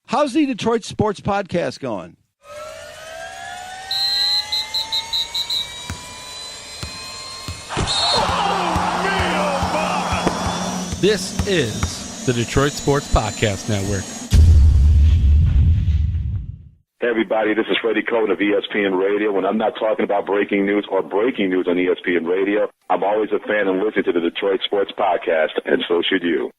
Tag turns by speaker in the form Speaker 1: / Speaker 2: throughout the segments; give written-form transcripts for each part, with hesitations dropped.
Speaker 1: How's the Detroit Sports Podcast going?
Speaker 2: This is the Detroit Sports Podcast Network.
Speaker 3: Hey everybody, this is Freddie Cohen of ESPN Radio. When I'm not talking about breaking news or breaking news on ESPN Radio, I'm always a fan and listen to the Detroit Sports Podcast, and so should you.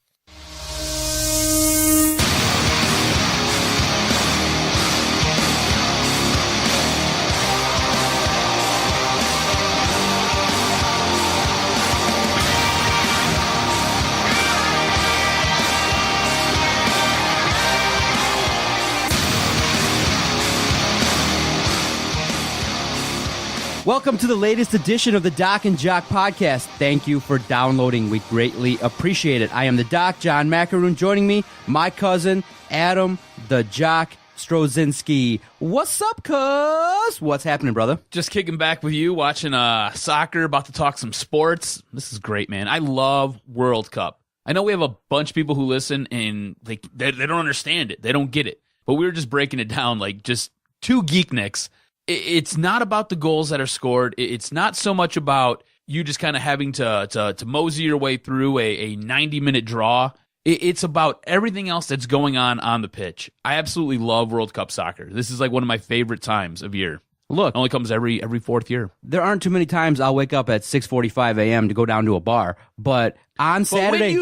Speaker 4: Welcome to the latest edition of the Doc and Jock podcast. Thank you for downloading. We greatly appreciate it. I am the Doc, John Macaroon. Joining me, my cousin, Adam, the Jock Strozinski. What's up, cuz? What's happening, brother?
Speaker 2: Just kicking back with you, watching soccer, about to talk some sports. This is great, man. I love World Cup. I know we have a bunch of people who listen, and they don't understand it. They don't get it. But we were just breaking it down like just two geeknicks. It's not about the goals that are scored. It's not so much about you just kind of having to mosey your way through a 90-minute draw. It's about everything else that's going on the pitch. I absolutely love World Cup soccer. This is like one of my favorite times of year.
Speaker 4: Look,
Speaker 2: it only comes every fourth year.
Speaker 4: There aren't too many times I'll wake up at 6:45 a.m. to go down to a bar, but on Saturday,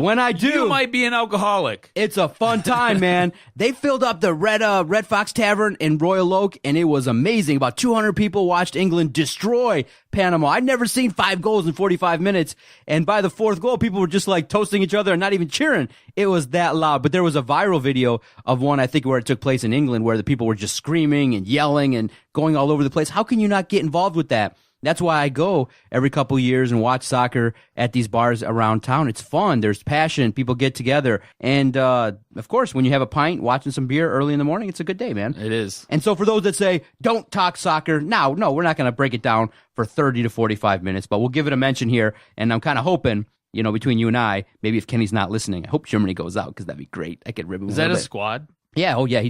Speaker 2: when
Speaker 4: I do,
Speaker 2: you might be an alcoholic.
Speaker 4: It's a fun time, man. They filled up the Red Fox Tavern in Royal Oak, and it was amazing. About 200 people watched England destroy Panama. I'd never seen 5 goals in 45 minutes, and by the fourth goal, people were just like toasting each other and not even cheering. It was that loud. But there was a viral video of one, I think, where it took place in England, where the people were just screaming and yelling and going all over the place. How can you not get involved with that? That's why I go every couple of years and watch soccer at these bars around town. It's fun. There's passion. People get together. And, of course, when you have a pint, watching some beer early in the morning, it's a good day, man.
Speaker 2: It is.
Speaker 4: And so for those that say, don't talk soccer, no, we're not going to break it down for 30 to 45 minutes, but we'll give it a mention here. And I'm kind of hoping, between you and I, maybe if Kenny's not listening, I hope Germany goes out because that'd be great. I could rib him.
Speaker 2: Is that a squad?
Speaker 4: Yeah, oh yeah,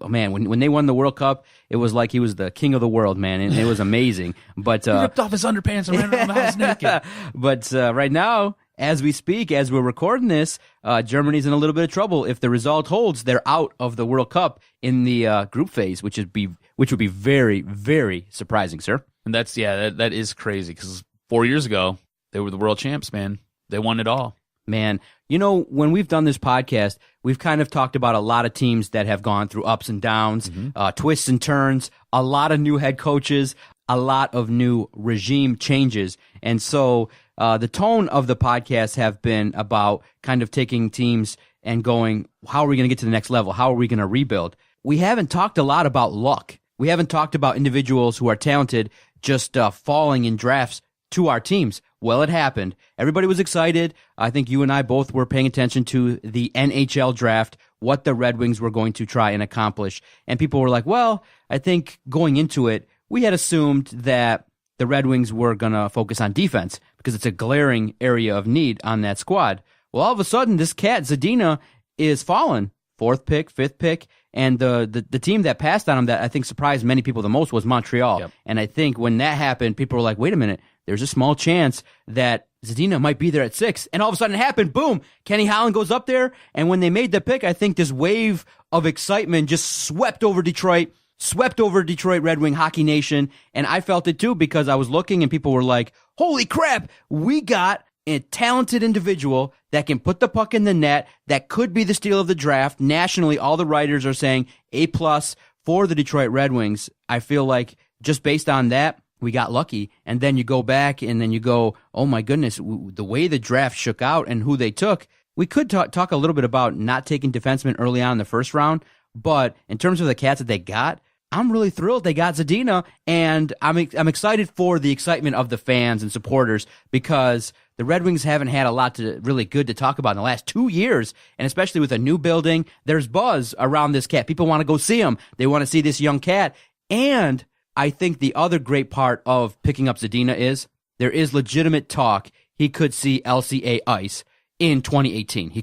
Speaker 4: man, when they won the World Cup, it was like he was the king of the world, man, and it was amazing. But
Speaker 2: he ripped off his underpants and ran around the house naked.
Speaker 4: But right now, as we speak, as we're recording this, Germany's in a little bit of trouble. If the result holds, they're out of the World Cup in the group phase, which would be very, very surprising, sir.
Speaker 2: And that is crazy because 4 years ago they were the world champs, man. They won it all.
Speaker 4: Man, when we've done this podcast, we've kind of talked about a lot of teams that have gone through ups and downs, twists and turns, a lot of new head coaches, a lot of new regime changes. And so the tone of the podcast have been about kind of taking teams and going, how are we going to get to the next level? How are we going to rebuild? We haven't talked a lot about luck. We haven't talked about individuals who are talented just falling in drafts to our teams. Well, it happened. Everybody was excited. I think you and I both were paying attention to the NHL draft, what the Red Wings were going to try and accomplish. And people were like, well, I think going into it, we had assumed that the Red Wings were going to focus on defense because it's a glaring area of need on that squad. Well, all of a sudden, this cat, Zadina, is fallen. 4th pick, 5th pick. And the team that passed on him that I think surprised many people the most was Montreal. Yep. And I think when that happened, people were like, wait a minute, there's a small chance that Zadina might be there at 6. And all of a sudden it happened. Boom. Kenny Holland goes up there. And when they made the pick, I think this wave of excitement just swept over Detroit Red Wing Hockey Nation. And I felt it too because I was looking and people were like, holy crap, we got a talented individual that can put the puck in the net, that could be the steal of the draft. Nationally, all the writers are saying A+ for the Detroit Red Wings. I feel like just based on that, we got lucky. And then you go back and then you go, oh my goodness, the way the draft shook out and who they took. We could talk a little bit about not taking defensemen early on in the first round, but in terms of the cats that they got, I'm really thrilled they got Zadina, and I'm excited for the excitement of the fans and supporters because the Red Wings haven't had a lot to really good to talk about in the last 2 years, and especially with a new building, there's buzz around this cat. People want to go see him. They want to see this young cat, and I think the other great part of picking up Zadina is there is legitimate talk he could see LCA ice in 2018. He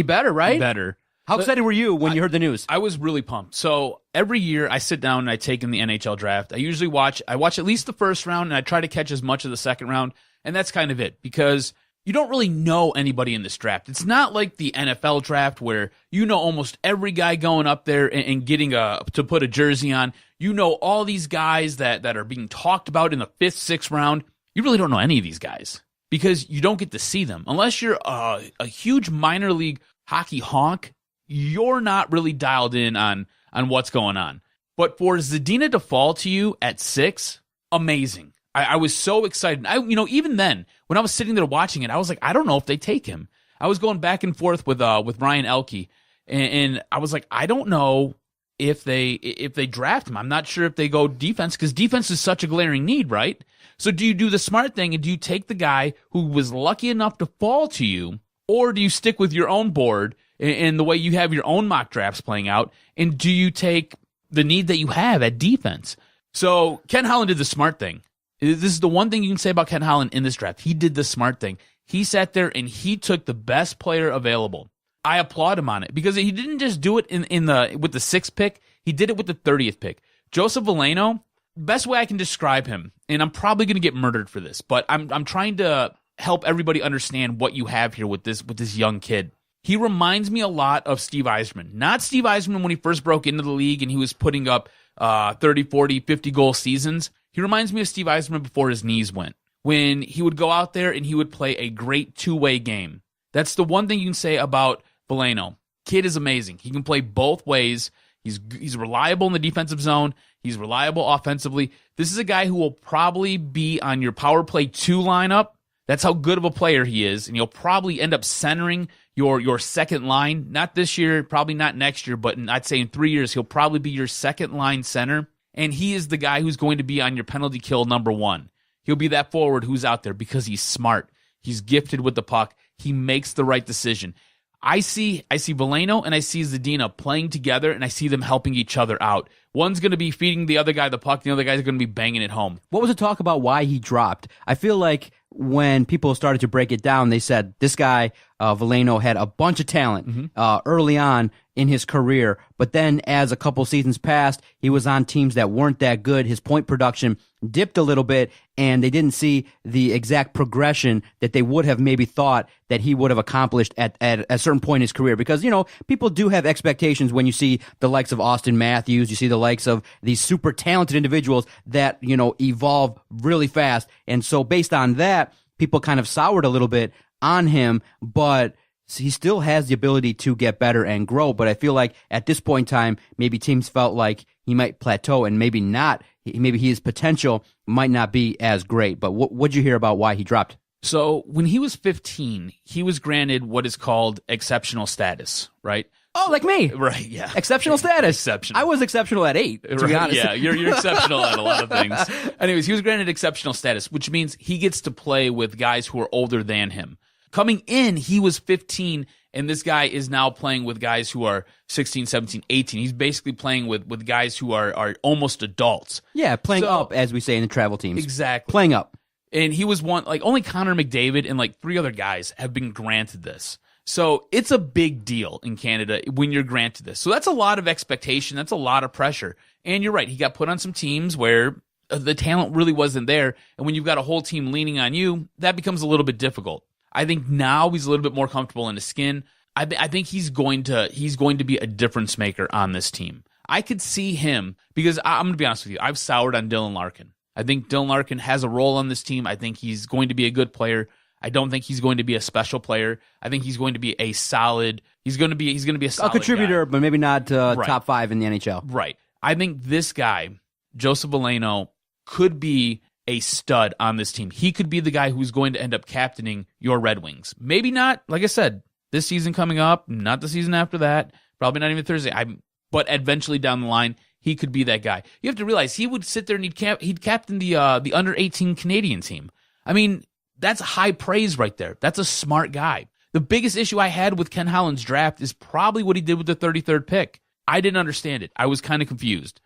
Speaker 4: better, right?
Speaker 2: Better.
Speaker 4: How excited were you when you heard the news?
Speaker 2: I was really pumped. So every year I sit down and I take in the NHL draft. I usually watch at least the first round, and I try to catch as much of the second round. And that's kind of it, because you don't really know anybody in this draft. It's not like the NFL draft where you know almost every guy going up there and getting to put a jersey on. You know all these guys that are being talked about in the 5th, 6th round. You really don't know any of these guys because you don't get to see them. Unless you're a huge minor league hockey honk, you're not really dialed in on what's going on. But for Zadina to fall to you at 6, amazing. I was so excited. Even then, when I was sitting there watching it, I was like, I don't know if they take him. I was going back and forth with Ryan Elke, and I was like, I don't know if they draft him. I'm not sure if they go defense, because defense is such a glaring need, right? So do you do the smart thing and do you take the guy who was lucky enough to fall to you, or do you stick with your own board and the way you have your own mock drafts playing out, and do you take the need that you have at defense? So Ken Holland did the smart thing. This is the one thing you can say about Ken Holland in this draft. He did the smart thing. He sat there and he took the best player available. I applaud him on it because he didn't just do it with the 6th pick. He did it with the 30th pick. Joseph Veleno, best way I can describe him, and I'm probably going to get murdered for this, but I'm trying to help everybody understand what you have here with this young kid. He reminds me a lot of Steve Yzerman. Not Steve Yzerman when he first broke into the league and he was putting up 30, 40, 50 goal seasons. He reminds me of Steve Yzerman before his knees went, when he would go out there and he would play a great two-way game. That's the one thing you can say about Veleno. Kid is amazing. He can play both ways. He's reliable in the defensive zone. He's reliable offensively. This is a guy who will probably be on your power play 2 lineup. That's how good of a player he is, and he'll probably end up centering your second line. Not this year, probably not next year, but I'd say in 3 years, he'll probably be your second line center. And he is the guy who's going to be on your penalty kill number 1. He'll be that forward who's out there because he's smart. He's gifted with the puck. He makes the right decision. I see Veleno and I see Zadina playing together, and I see them helping each other out. One's going to be feeding the other guy the puck. The other guy's going to be banging it home.
Speaker 4: What was the talk about why he dropped? I feel like when people started to break it down, they said this guy, Veleno, had a bunch of talent early on in his career, but then as a couple seasons passed, he was on teams that weren't that good. His point production dipped a little bit, and they didn't see the exact progression that they would have maybe thought that he would have accomplished at a certain point in his career. Because, people do have expectations when you see the likes of Austin Matthews, you see the likes of these super talented individuals that, evolve really fast. And so based on that, people kind of soured a little bit on him, but he still has the ability to get better and grow. But I feel like at this point in time, maybe teams felt like he might plateau and maybe not. Maybe his potential might not be as great. But what'd you hear about why he dropped?
Speaker 2: So when he was 15, he was granted what is called exceptional status, right?
Speaker 4: Oh, like me.
Speaker 2: Right, yeah.
Speaker 4: Exceptional status.
Speaker 2: Exceptional.
Speaker 4: I was exceptional at 8, to be honest.
Speaker 2: Yeah, you're exceptional at a lot of things. Anyways, he was granted exceptional status, which means he gets to play with guys who are older than him. Coming in, he was 15, and this guy is now playing with guys who are 16, 17, 18. He's basically playing with guys who are almost adults.
Speaker 4: Yeah, playing up, as we say in the travel teams.
Speaker 2: Exactly.
Speaker 4: Playing up.
Speaker 2: And he was one, only Connor McDavid and 3 other guys have been granted this. So it's a big deal in Canada when you're granted this. So that's a lot of expectation. That's a lot of pressure. And you're right. He got put on some teams where the talent really wasn't there. And when you've got a whole team leaning on you, that becomes a little bit difficult. I think now he's a little bit more comfortable in his skin. I think he's going to be a difference maker on this team. I could see him, because I'm going to be honest with you, I've soured on Dylan Larkin. I think Dylan Larkin has a role on this team. I think he's going to be a good player. I don't think he's going to be a special player. I think he's going to be a solid. He's going to be a solid
Speaker 4: contributor,
Speaker 2: guy.
Speaker 4: but maybe not
Speaker 2: Right.
Speaker 4: top 5 in the NHL.
Speaker 2: Right. I think this guy, Joseph Veleno, could be a stud on this team. He could be the guy who's going to end up captaining your Red Wings. Maybe not, like I said, this season coming up, not the season after that, probably not even Thursday. But eventually down the line, he could be that guy. You have to realize he would sit there and he'd captain the under 18 Canadian team. I mean, that's high praise right there. That's a smart guy. The biggest issue I had with Ken Holland's draft is probably what he did with the 33rd pick. I didn't understand it. I was kind of confused.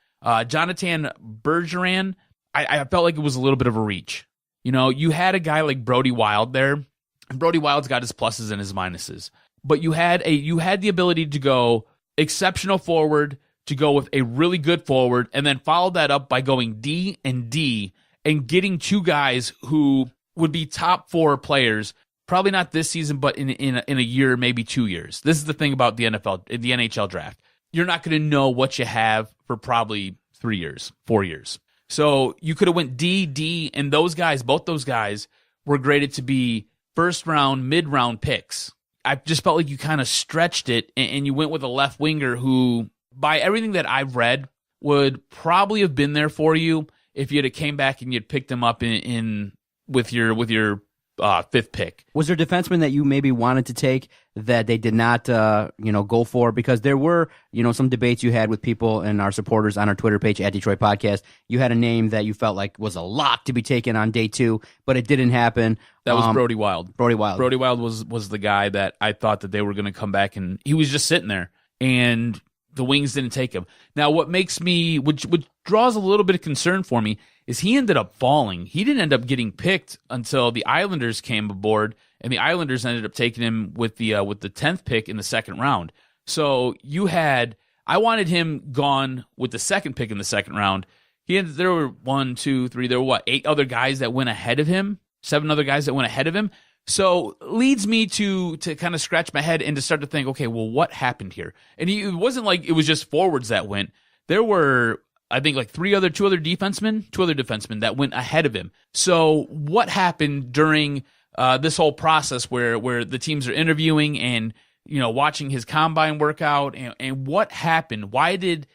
Speaker 2: Jonathan Bergeron, I felt like it was a little bit of a reach. You had a guy like Brody Wild there, and Brody Wild's got his pluses and his minuses. but you had the ability to go exceptional forward, to go with a really good forward, and then follow that up by going D and D and getting two guys who would be top 4 players, probably not this season, but in a year, maybe 2 years. This is the thing about the NHL draft. You're not going to know what you have for probably 3 years, 4 years. So you could have went D, and both those guys were graded to be first round, mid round picks. I just felt like you kind of stretched it, and you went with a left winger who, by everything that I've read, would probably have been there for you if you'd have came back and you'd picked him up in with your 5th pick.
Speaker 4: Was there a defenseman that you maybe wanted to take that they did not go for? Because there were some debates you had with people and our supporters on our Twitter page at Detroit Podcast. You had a name that you felt like was a lock to be taken on day 2, but it didn't happen.
Speaker 2: That was Brody Wild.
Speaker 4: Brody Wild
Speaker 2: was the guy that I thought that they were going to come back, and he was just sitting there, and the Wings didn't take him. Now, what makes me, which draws a little bit of concern for me, is he ended up falling. He didn't end up getting picked until the Islanders came aboard, and the Islanders ended up taking him with the 10th pick in the 2nd round. So I wanted him gone with the 2nd pick in the 2nd round. There were 1, 2, 3, there were 8 other guys that went ahead of him, 7 other guys that went ahead of him. So leads me to kind of scratch my head and to start to think, okay, well, what happened here? And it wasn't like it was just forwards that went. There were, I think, like two other defensemen that went ahead of him. So what happened during this whole process where the teams are interviewing and watching his combine workout, and what happened? Why did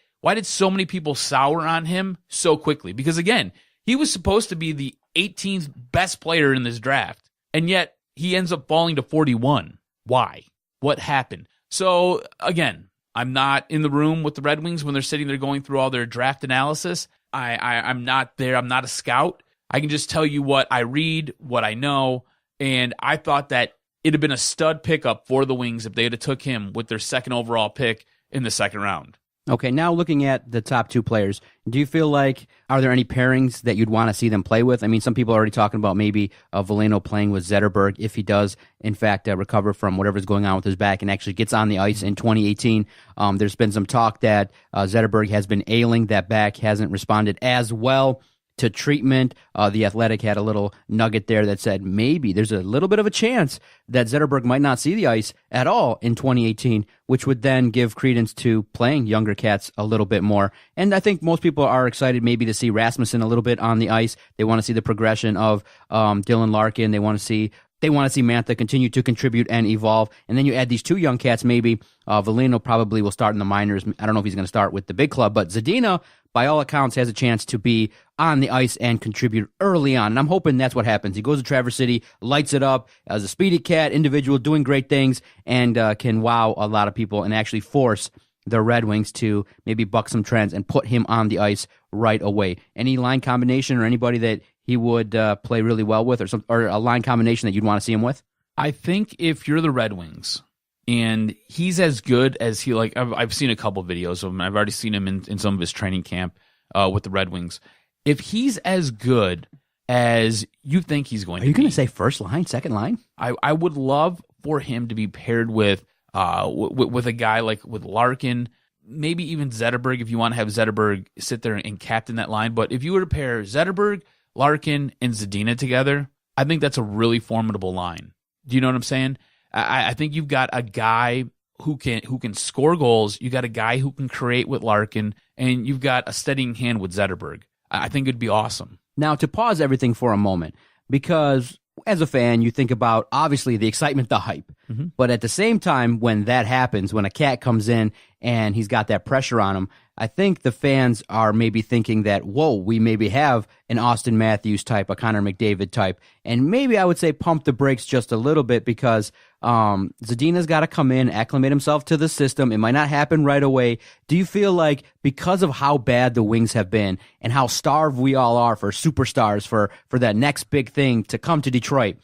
Speaker 2: so many people sour on him so quickly? Because again, he was supposed to be the 18th best player in this draft, and yet he ends up falling to 41. Why? What happened? So again, I'm not in the room with the Red Wings when they're sitting there going through all their draft analysis. I'm not there. I'm not a scout. I can just tell you what I read, what I know, and I thought that it'd have been a stud pickup for the Wings if they had took him with their 2nd overall pick in the 2nd round.
Speaker 4: Okay, now looking at the top 2 players, do you feel like, are there any pairings that you'd want to see them play with? I mean, some people are already talking about maybe Veleno playing with Zetterberg if he does, in fact, recover from whatever's going on with his back and actually gets on the ice in 2018. There's been some talk that Zetterberg has been ailing, that back hasn't responded as well to treatment. The Athletic had a little nugget there that said maybe there's a little bit of a chance that Zetterberg might not see the ice at all in 2018, which would then give credence to playing younger cats a little bit more. And I think most people are excited maybe to see Rasmussen a little bit on the ice. They want to see the progression of Dylan Larkin. They want to see Mantha continue to contribute and evolve. And then you add these 2 young cats, maybe. Veleno probably will start in the minors. I don't know if he's going to start with the big club, but Zadina, by all accounts, has a chance to be on the ice and contribute early on. And I'm hoping that's what happens. He goes to Traverse City, lights it up as a speedy cat, individual, doing great things, and can wow a lot of people and actually force the Red Wings to maybe buck some trends and put him on the ice right away. Any line combination or anybody that he would play really well with, or a line combination that you'd want to see him with?
Speaker 2: I think if you're the Red Wings and he's as good as he, like, I've seen a couple videos of him. I've already seen him in some of his training camp with the Red Wings. If he's as good as you think he's going to be.
Speaker 4: Are you going to say first line, second line?
Speaker 2: I would love for him to be paired with a guy like with Larkin, maybe even Zetterberg if you want to have Zetterberg sit there and captain that line. But if you were to pair Zetterberg, Larkin, and Zadina together, I think that's a really formidable line. Do you know what I'm saying? I think you've got a guy who can score goals. You got a guy who can create with Larkin, and you've got a steadying hand with Zetterberg. I think it'd be awesome.
Speaker 4: Now, to pause everything for a moment, because as a fan, you think about, obviously, the excitement, the hype. Mm-hmm. But at the same time, when that happens, when a cat comes in and he's got that pressure on him, I think the fans are maybe thinking that, whoa, we maybe have an Austin Matthews type, a Connor McDavid type. And maybe I would say pump the brakes just a little bit because Zadina's got to come in, acclimate himself to the system. It might not happen right away. Do you feel like because of how bad the Wings have been and how starved we all are for superstars, for that next big thing to come to Detroit,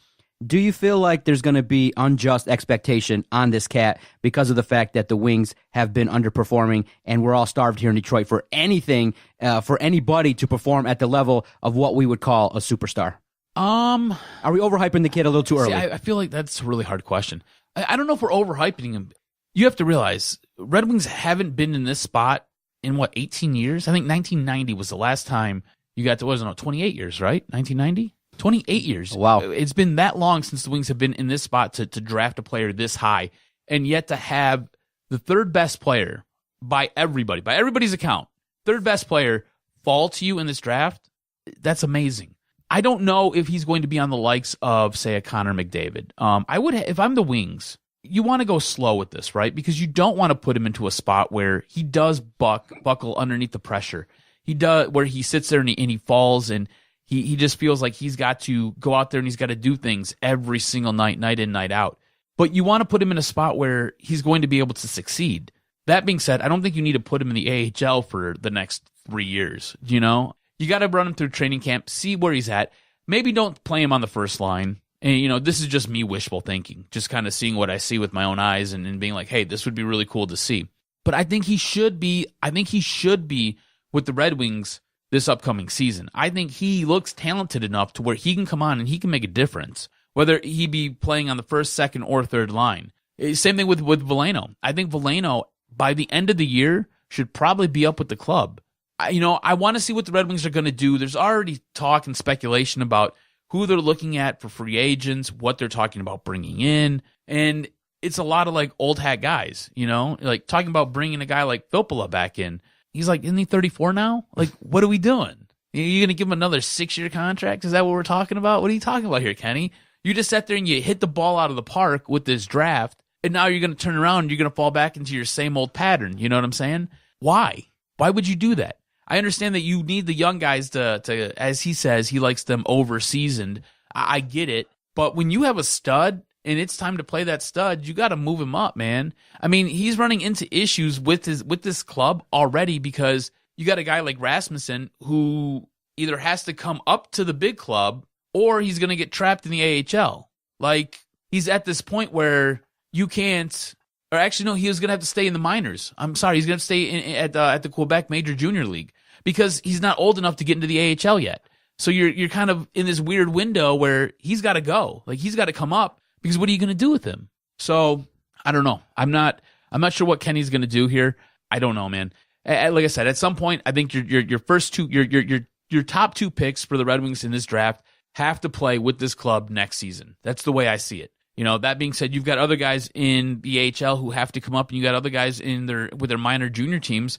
Speaker 4: do you feel like there's going to be unjust expectation on this cat because of the fact that the Wings have been underperforming and we're all starved here in Detroit for anything, for anybody to perform at the level of what we would call a superstar? Are we overhyping the kid a little too early?
Speaker 2: I feel like that's a really hard question. I don't know if we're overhyping him. You have to realize Red Wings haven't been in this spot in 18 years? I think 1990 was the last time you got to, 28 years, right? 1990? 28 years.
Speaker 4: Wow.
Speaker 2: It's been that long since the Wings have been in this spot to draft a player this high, and yet to have the third best player by everybody's account, third best player fall to you in this draft, that's amazing. I don't know if he's going to be on the likes of, say, a Connor McDavid. I would, if I'm the Wings, you want to go slow with this, right? Because you don't want to put him into a spot where he does buckle underneath the pressure. He does, where he sits there and he falls, and he just feels like he's got to go out there and he's got to do things every single night in, night out. But you want to put him in a spot where he's going to be able to succeed. That being said, I don't think you need to put him in the AHL for the next 3 years. You got to run him through training camp, see where he's at. Maybe don't play him on the first line. And, this is just me wishful thinking, just kind of seeing what I see with my own eyes and being like, hey, this would be really cool to see. But I think he should be with the Red Wings this upcoming season. I think he looks talented enough to where he can come on and he can make a difference, whether he be playing on the first, second, or third line. Same thing with Veleno. I think Veleno, by the end of the year, should probably be up with the club. I want to see what the Red Wings are going to do. There's already talk and speculation about who they're looking at for free agents, what they're talking about bringing in, and it's a lot of like old hat guys, like talking about bringing a guy like Filppula back in. He's like, isn't he 34 now? Like, what are we doing? You're going to give him another 6-year contract? Is that what we're talking about? What are you talking about here, Kenny? You just sat there and you hit the ball out of the park with this draft, and now you're going to turn around and you're going to fall back into your same old pattern. You know what I'm saying? Why? Why would you do that? I understand that you need the young guys to, as he says, he likes them over-seasoned. I get it. But when you have a stud and it's time to play that stud, you got to move him up, man. I mean, he's running into issues with this club already because you got a guy like Rasmussen who either has to come up to the big club or he's going to get trapped in the AHL. Like, he's at this point where you can't, or actually, no, he was going to have to stay in the minors. I'm sorry, he's going to stay at the Quebec Major Junior League because he's not old enough to get into the AHL yet. So you're kind of in this weird window where he's got to go. Like, he's got to come up because what are you going to do with him? So I don't know. I'm not sure what Kenny's going to do here. I don't know, man. Like I said, at some point, I think your first two, your top two picks for the Red Wings in this draft have to play with this club next season. That's the way I see it. That being said, you've got other guys in the AHL who have to come up, and you got other guys with their minor junior teams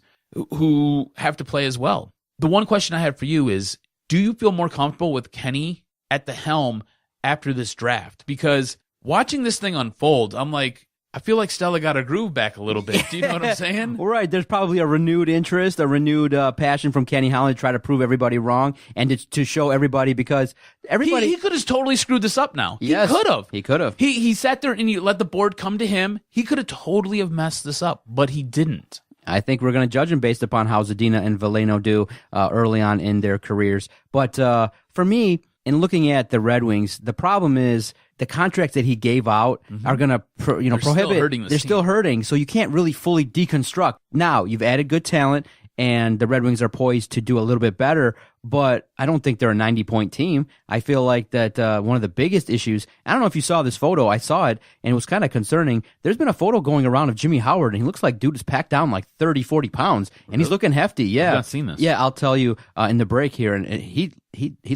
Speaker 2: who have to play as well. The one question I have for you is, do you feel more comfortable with Kenny at the helm after this draft? Because watching this thing unfold, I'm like, I feel like Stella got her groove back a little bit. Do you know what I'm saying?
Speaker 4: Well, right. There's probably a renewed interest, a renewed passion from Kenny Holland to try to prove everybody wrong and to show everybody, because everybody...
Speaker 2: He could have totally screwed this up now.
Speaker 4: Yes,
Speaker 2: he could have.
Speaker 4: He could have.
Speaker 2: He sat there and he let the board come to him. He could have totally have messed this up, but he didn't.
Speaker 4: I think we're going to judge him based upon how Zadina and Veleno do early on in their careers. But for me, in looking at the Red Wings, the problem is the contracts that he gave out are going to prohibit. They're still hurting, so you can't really fully deconstruct. Now, you've added good talent, and the Red Wings are poised to do a little bit better, but I don't think they're a 90-point team. I feel like that one of the biggest issues, I don't know if you saw this photo, I saw it, and it was kind of concerning. There's been a photo going around of Jimmy Howard, and he looks like dude is packed down like 30, 40 pounds, and he's looking hefty. Yeah.
Speaker 2: I've not seen this.
Speaker 4: Yeah, I'll tell you in the break here, and he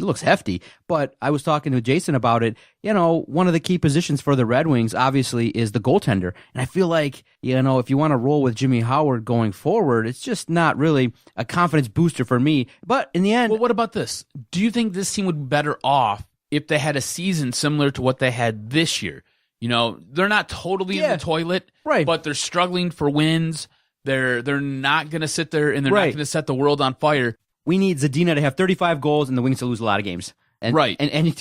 Speaker 4: looks hefty. But I was talking to Jason about it. One of the key positions for the Red Wings, obviously, is the goaltender. And I feel like, if you want to roll with Jimmy Howard going forward, it's just not really a confidence booster for me. But in the end...
Speaker 2: Well, what about this? Do you think this team would be better off if they had a season similar to what they had this year? They're not totally in the toilet,
Speaker 4: right?
Speaker 2: But they're struggling for wins. They're not going to sit there and they're not going to set the world on fire.
Speaker 4: We need Zadina to have 35 goals and the Wings to lose a lot of games. And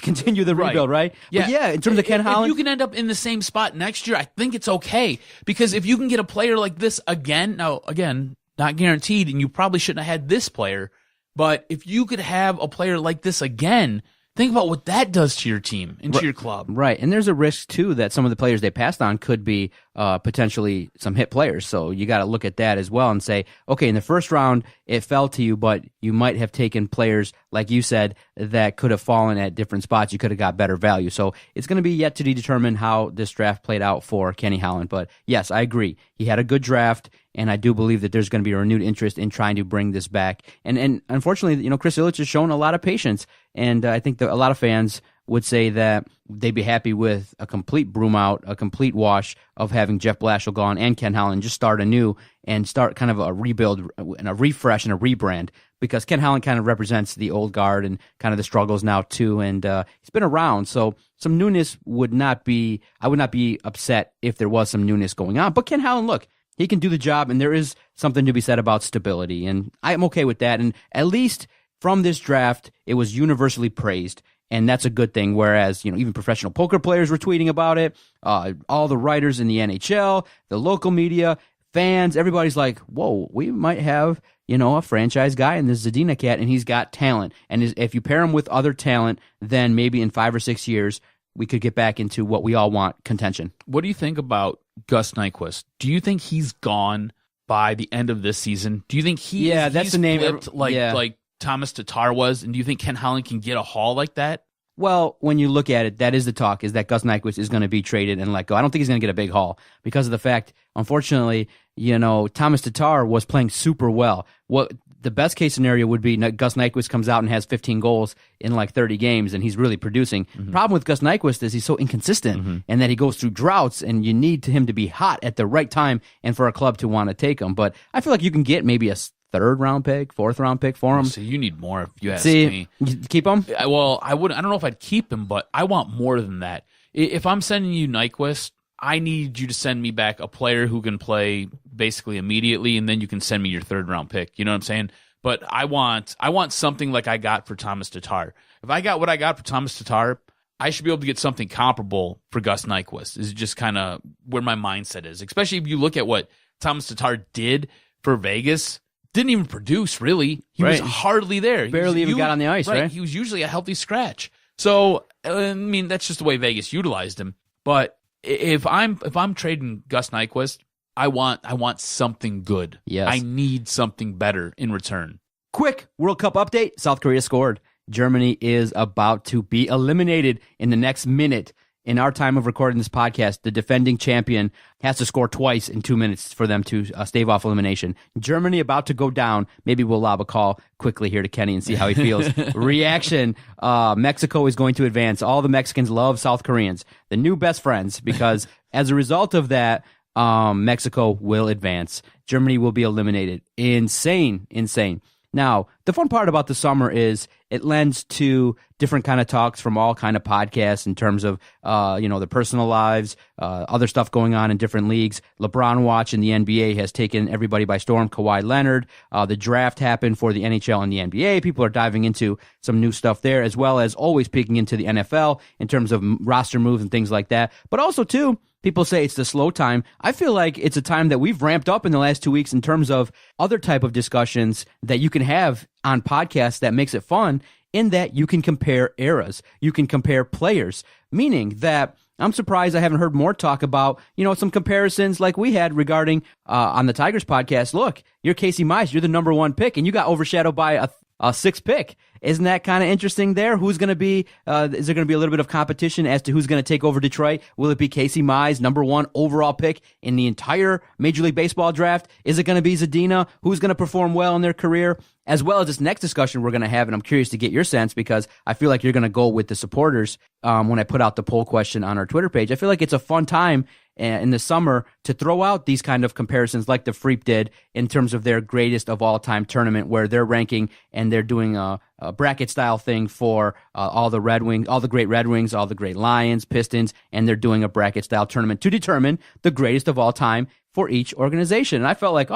Speaker 4: continue the rebuild, right?
Speaker 2: Yeah.
Speaker 4: But yeah, in terms of Ken Holland...
Speaker 2: If you can end up in the same spot next year, I think it's okay. Because if you can get a player like this again, now, again, not guaranteed, and you probably shouldn't have had this player, but if you could have a player like this again, Think about what that does to your team and to your club.
Speaker 4: Right. And there's a risk, too, that some of the players they passed on could be potentially some hit players. So you got to look at that as well and say, okay, in the first round, it fell to you, but you might have taken players, like you said, that could have fallen at different spots. You could have got better value. So it's going to be yet to be determined how this draft played out for Kenny Holland. But yes, I agree. He had a good draft. And I do believe that there's going to be a renewed interest in trying to bring this back. And unfortunately, Chris Ilitch has shown a lot of patience. And I think that a lot of fans would say that they'd be happy with a complete broom out, a complete wash of having Jeff Blashill gone and Ken Holland just start anew and start kind of a rebuild and a refresh and a rebrand, because Ken Holland kind of represents the old guard and kind of the struggles now too. And he's been around. So some newness I would not be upset if there was some newness going on. But Ken Holland, look, he can do the job, and there is something to be said about stability, and I'm okay with that. And at least from this draft, it was universally praised, and that's a good thing. Whereas, even professional poker players were tweeting about it, all the writers in the NHL, the local media, fans, everybody's like, whoa, we might have, a franchise guy in this Zadina cat, and he's got talent. And if you pair him with other talent, then maybe in 5 or 6 years, we could get back into what we all want, contention.
Speaker 2: What do you think about Gus Nyquist? Do you think he's gone by the end of this season? Do you think
Speaker 4: that's the name
Speaker 2: flipped like Thomas Tatar was? And do you think Ken Holland can get a haul like that?
Speaker 4: Well, when you look at it, that is the talk, is that Gus Nyquist is going to be traded and let go. I don't think he's going to get a big haul because of the fact, unfortunately, Thomas Tatar was playing super well. What the best case scenario would be Gus Nyquist comes out and has 15 goals in like 30 games and he's really producing. Mm-hmm. Problem with Gus Nyquist is he's so inconsistent and that he goes through droughts, and you need him to be hot at the right time and for a club to want to take him. But I feel like you can get maybe a 3rd round pick, 4th round pick for him.
Speaker 2: So you need more if you ask me.
Speaker 4: Keep him?
Speaker 2: Well, I don't know if I'd keep him, but I want more than that. If I'm sending you Nyquist, I need you to send me back a player who can play basically immediately, and then you can send me your 3rd round pick. You know what I'm saying? But I want something like I got for Thomas Tatar. If I got what I got for Thomas Tatar, I should be able to get something comparable for Gus Nyquist. Is just kind of where my mindset is. Especially if you look at what Thomas Tatar did for Vegas. Didn't even produce, really. He was hardly there.
Speaker 4: Barely even got on the ice, right?
Speaker 2: He was usually a healthy scratch. So, that's just the way Vegas utilized him. But if I'm trading Gus Nyquist, I want something good.
Speaker 4: Yes.
Speaker 2: I need something better in return.
Speaker 4: Quick World Cup update. South Korea scored. Germany is about to be eliminated in the next minute. In our time of recording this podcast, the defending champion has to score twice in 2 minutes for them to stave off elimination. Germany about to go down. Maybe we'll lob a call quickly here to Kenny and see how he feels. Reaction. Mexico is going to advance. All the Mexicans love South Koreans, the new best friends, because as a result of that, Mexico will advance. Germany will be eliminated. Insane. Now, the fun part about the summer is it lends to different kind of talks from all kind of podcasts in terms of, their personal lives, other stuff going on in different leagues. LeBron Watch in the NBA has taken everybody by storm. Kawhi Leonard, the draft happened for the NHL and the NBA. People are diving into some new stuff there, as well as always peeking into the NFL in terms of roster moves and things like that. But also, too, people say it's the slow time. I feel like it's a time that we've ramped up in the last 2 weeks in terms of other type of discussions that you can have on podcasts that makes it fun, in that you can compare eras. You can compare players, meaning that I'm surprised I haven't heard more talk about, some comparisons like we had regarding on the Tigers podcast. Look, you're Casey Mize. You're the number 1 pick, and you got overshadowed by a 6th pick. Isn't that kind of interesting there? Who's going to be, is there going to be a little bit of competition as to who's going to take over Detroit? Will it be Casey Mize, number 1 overall pick in the entire Major League Baseball draft? Is it going to be Zadina? Who's going to perform well in their career? As well as this next discussion we're going to have, and I'm curious to get your sense because I feel like you're going to go with the supporters when I put out the poll question on our Twitter page. I feel like it's a fun time in the summer to throw out these kind of comparisons like the Freep did in terms of their greatest of all time tournament, where they're ranking and they're doing a bracket style thing for all the Red Wings, all the great Red Wings, all the great Lions, Pistons, and they're doing a bracket style tournament to determine the greatest of all time for each organization. And I felt like,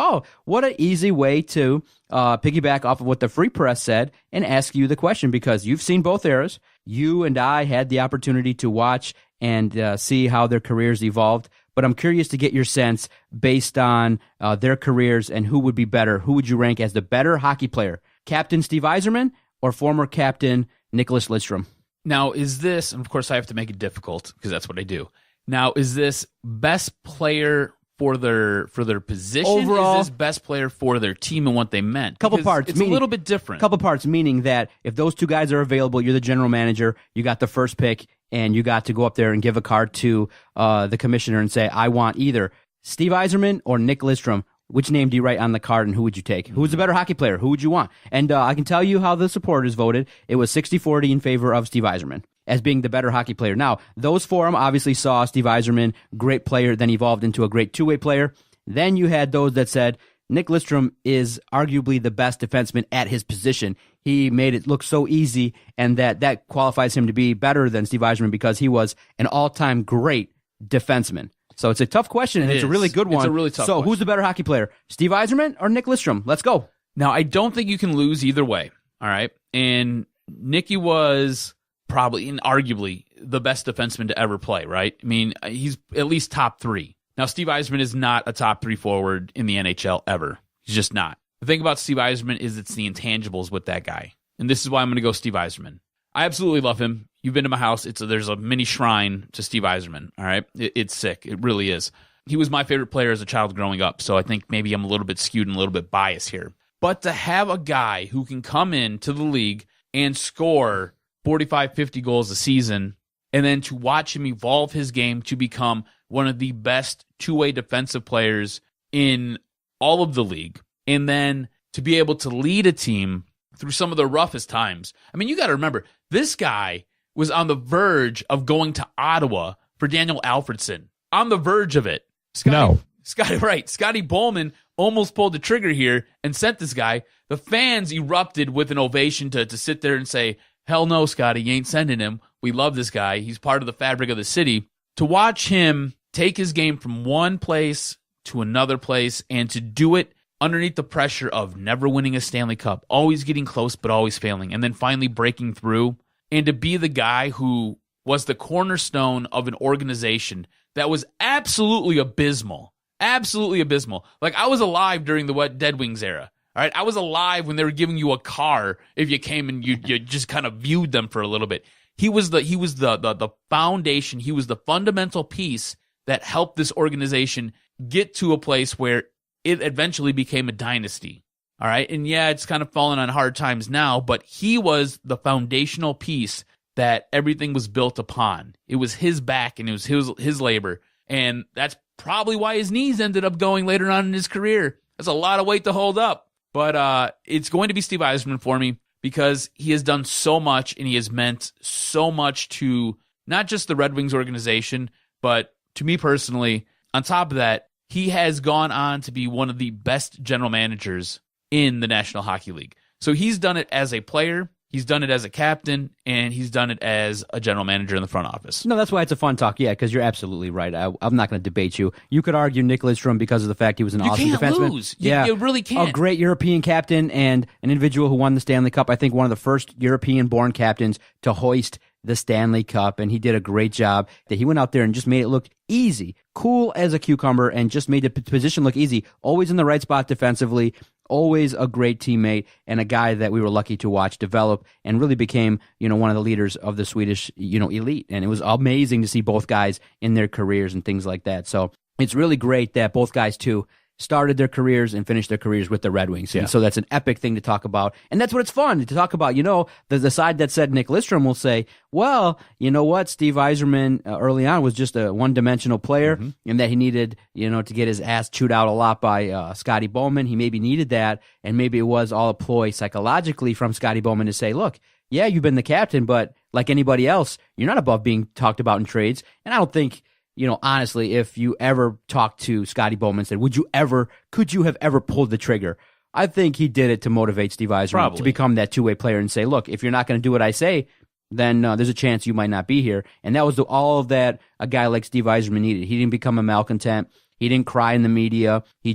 Speaker 4: what an easy way to piggyback off of what the Free Press said and ask you the question, because you've seen both eras. You and I had the opportunity to watch and see how their careers evolved. But I'm curious to get your sense based on their careers and who would be better. Who would you rank as the better hockey player? Captain Steve Yzerman or former captain Nick Lidstrom?
Speaker 2: Now, is this, and of course I have to make it difficult because that's what I do. Now, is this best player for their position?
Speaker 4: Overall,
Speaker 2: is this best player for their team and what they meant?
Speaker 4: Couple
Speaker 2: Because
Speaker 4: parts.
Speaker 2: It's a little bit different.
Speaker 4: Couple parts, meaning that if those two guys are available, you're the general manager, you got the first pick, and you got to go up there and give a card to the commissioner and say, I want either Steve Yzerman or Nick Lidstrom. Which name do you write on the card, and who would you take? Who's the better hockey player? Who would you want? And I can tell you how the supporters voted. It was 60-40 in favor of Steve Yzerman as being the better hockey player. Now, those forum obviously saw Steve Yzerman, great player, then evolved into a great two-way player. Then you had those that said Nick Lidstrom is arguably the best defenseman at his position. He made it look so easy, and that qualifies him to be better than Steve Yzerman because he was an all-time great defenseman. So it's a tough question, and it's a really good one.
Speaker 2: It's a really tough
Speaker 4: So
Speaker 2: question.
Speaker 4: who's the better hockey player, Steve Yzerman or Nick Lidstrom? Let's go.
Speaker 2: Now, I don't think you can lose either way, all right? And Nicky was probably and arguably the best defenseman to ever play, right? I mean, he's at least top three. Now, Steve Yzerman is not a top three forward in the NHL ever. He's just not. The thing about Steve Yzerman is it's the intangibles with that guy. And this is why I'm going to go Steve Yzerman. I absolutely love him. You've been to my house. There's a mini shrine to Steve Yzerman, all right? It's sick. It really is. He was my favorite player as a child growing up, so I think maybe I'm a little bit skewed and a little bit biased here. But to have a guy who can come into the league and score 45, 50 goals a season, and then to watch him evolve his game to become one of the best two-way defensive players in all of the league, and then to be able to lead a team through some of the roughest times. I mean, you got to remember, this guy was on the verge of going to Ottawa for Daniel Alfredsson. On the verge of it. Scotty Bowman almost pulled the trigger here and sent this guy. The fans erupted with an ovation to sit there and say, hell no, Scotty, you ain't sending him. We love this guy. He's part of the fabric of the city. To watch him take his game from one place to another place and to do it underneath the pressure of never winning a Stanley Cup, always getting close but always failing, and then finally breaking through, and to be the guy who was the cornerstone of an organization that was absolutely abysmal. Absolutely abysmal. Like, I was alive during the Dead Wings era. All right, I was alive when they were giving you a car if you came and you just kind of viewed them for a little bit. He was the foundation. He was the fundamental piece that helped this organization get to a place where it eventually became a dynasty. All right, and yeah, it's kind of fallen on hard times now, but he was the foundational piece that everything was built upon. It was his back and it was his labor, and that's probably why his knees ended up going later on in his career. That's a lot of weight to hold up. But it's going to be Steve Yzerman for me because he has done so much and he has meant so much to not just the Red Wings organization, but to me personally. On top of that, he has gone on to be one of the best general managers in the National Hockey League. So he's done it as a player, he's done it as a captain, and he's done it as a general manager in the front office.
Speaker 4: No, that's why it's a fun talk. Yeah, because you're absolutely right. I'm not going to debate you. You could argue Nick Lidstrom because of the fact he was an awesome defenseman.
Speaker 2: You can't lose. You really can't.
Speaker 4: A great European captain and an individual who won the Stanley Cup. I think one of the first European-born captains to hoist the Stanley Cup, and he did a great job. That he went out there and just made it look easy, cool as a cucumber, and just made the position look easy. Always in the right spot defensively. Always a great teammate and a guy that we were lucky to watch develop and really became, one of the leaders of the Swedish, elite. And it was amazing to see both guys in their careers and things like that. So it's really great that both guys too started their careers and finished their careers with the Red Wings. And so that's an epic thing to talk about. And that's what it's fun to talk about. The side that said Nick Lidstrom will say, well, you know what? Steve Yzerman early on was just a one-dimensional player and that he needed, to get his ass chewed out a lot by Scotty Bowman. He maybe needed that, and maybe it was all a ploy psychologically from Scotty Bowman to say, look, yeah, you've been the captain, but like anybody else, you're not above being talked about in trades. And I don't think, honestly, if you ever talked to Scotty Bowman and said, could you have ever pulled the trigger? I think he did it to motivate Steve Yzerman to become that two-way player and say, look, if you're not going to do what I say, then there's a chance you might not be here. And that was all of that a guy like Steve Yzerman needed. He didn't become a malcontent. He didn't cry in the media. He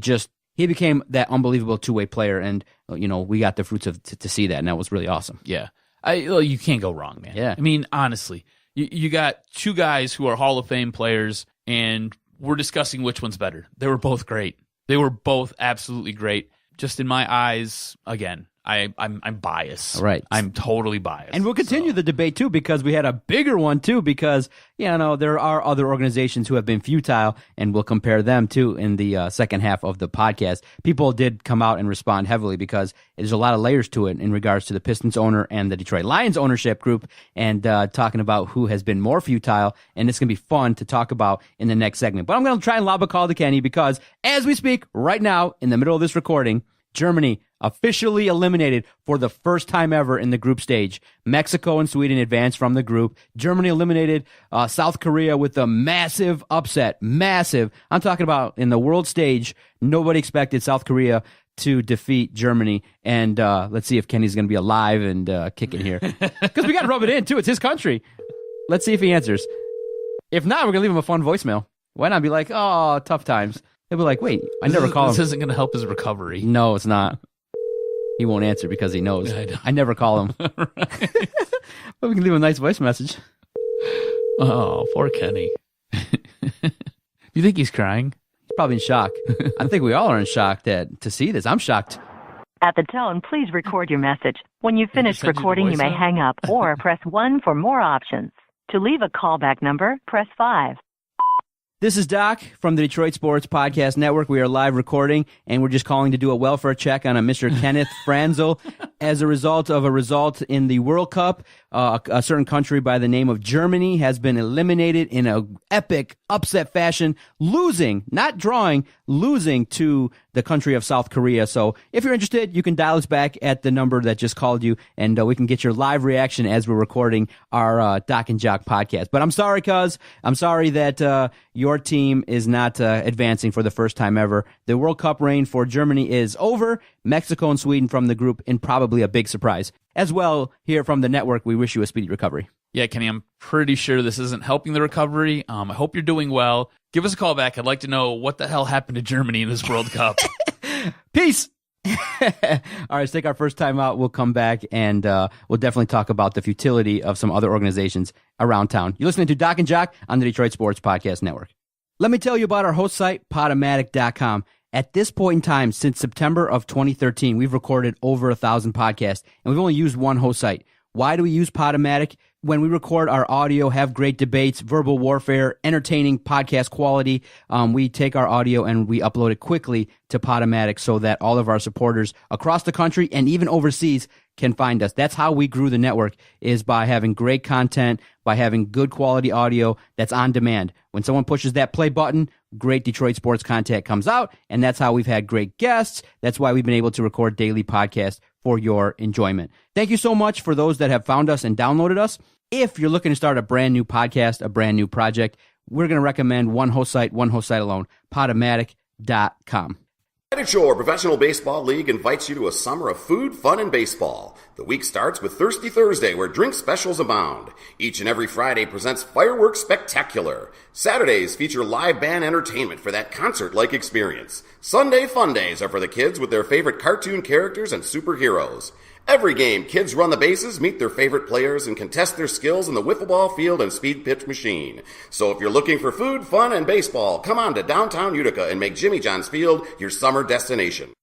Speaker 4: became that unbelievable two-way player. And, we got the fruits of to see that, and that was really awesome.
Speaker 2: Yeah. You can't go wrong, man.
Speaker 4: Yeah.
Speaker 2: I mean, honestly. You got two guys who are Hall of Fame players, and we're discussing which one's better. They were both great. They were both absolutely great. Just in my eyes, again, I'm biased.
Speaker 4: Right.
Speaker 2: I'm totally biased.
Speaker 4: And we'll continue the debate, too, because we had a bigger one, too, because, there are other organizations who have been futile, and we'll compare them, too, in the second half of the podcast. People did come out and respond heavily because there's a lot of layers to it in regards to the Pistons owner and the Detroit Lions ownership group, and talking about who has been more futile, and it's going to be fun to talk about in the next segment. But I'm going to try and lob a call to Kenny because as we speak right now, in the middle of this recording, Germany officially eliminated for the first time ever in the group stage. Mexico and Sweden advanced from the group. Germany eliminated South Korea with a massive upset. Massive. I'm talking about in the world stage, nobody expected South Korea to defeat Germany. And let's see if Kenny's going to be alive and kicking here. Because we got to rub it in, too. It's his country. Let's see if he answers. If not, we're going to leave him a fun voicemail. Why not be like, oh, tough times. They'll be like, wait, I never call him.
Speaker 2: This isn't going to help his recovery.
Speaker 4: No, it's not. He won't answer because he knows. I never call him. But we can leave him a nice voice message.
Speaker 2: Oh, poor Kenny. You think he's crying?
Speaker 4: He's probably in shock. I think we all are in shock to see this. I'm shocked.
Speaker 5: At the tone, please record your message. When you've finished recording, you may hang up or press 1 for more options. To leave a callback number, press 5.
Speaker 4: This is Doc from the Detroit Sports Podcast Network. We are live recording, and we're just calling to do a welfare check on a Mr. Kenneth Franzel as a result in the World Cup. A certain country by the name of Germany has been eliminated in an epic upset fashion, losing, not drawing, losing to the country of South Korea. So if you're interested, you can dial us back at the number that just called you, and we can get your live reaction as we're recording our Doc and Jock podcast. But I'm sorry, cuz. I'm sorry that your team is not advancing for the first time ever. The World Cup reign for Germany is over. Mexico and Sweden from the group in probably a big surprise. As well, here from the network, we wish you a speedy recovery.
Speaker 2: Yeah, Kenny, I'm pretty sure this isn't helping the recovery. I hope you're doing well. Give us a call back. I'd like to know what the hell happened to Germany in this World Cup.
Speaker 4: Peace. All right, let's take our first time out. We'll come back, and we'll definitely talk about the futility of some other organizations around town. You're listening to Doc and Jock on the Detroit Sports Podcast Network. Let me tell you about our host site, Podomatic.com. At this point in time, since September of 2013, we've recorded over 1,000 podcasts, and we've only used one host site. Why do we use Podomatic? When we record our audio, have great debates, verbal warfare, entertaining podcast quality, we take our audio and we upload it quickly to Podomatic so that all of our supporters across the country and even overseas can find us. That's how we grew the network, is by having great content, by having good quality audio that's on demand. When someone pushes that play button, great Detroit sports content comes out, and that's how we've had great guests. That's why we've been able to record daily podcasts for your enjoyment. Thank you so much for those that have found us and downloaded us. If you're looking to start a brand new podcast, a brand new project, we're going to recommend one host site alone, Podomatic.com.
Speaker 6: Advantage Shore Professional Baseball League invites you to a summer of food, fun, and baseball. The week starts with Thirsty Thursday, where drink specials abound. Each and every Friday presents Fireworks Spectacular. Saturdays feature live band entertainment for that concert-like experience. Sunday fun days are for the kids with their favorite cartoon characters and superheroes. Every game, kids run the bases, meet their favorite players, and contest their skills in the wiffle ball field and speed pitch machine. So if you're looking for food, fun, and baseball, come on to downtown Utica and make Jimmy John's Field your summer destination.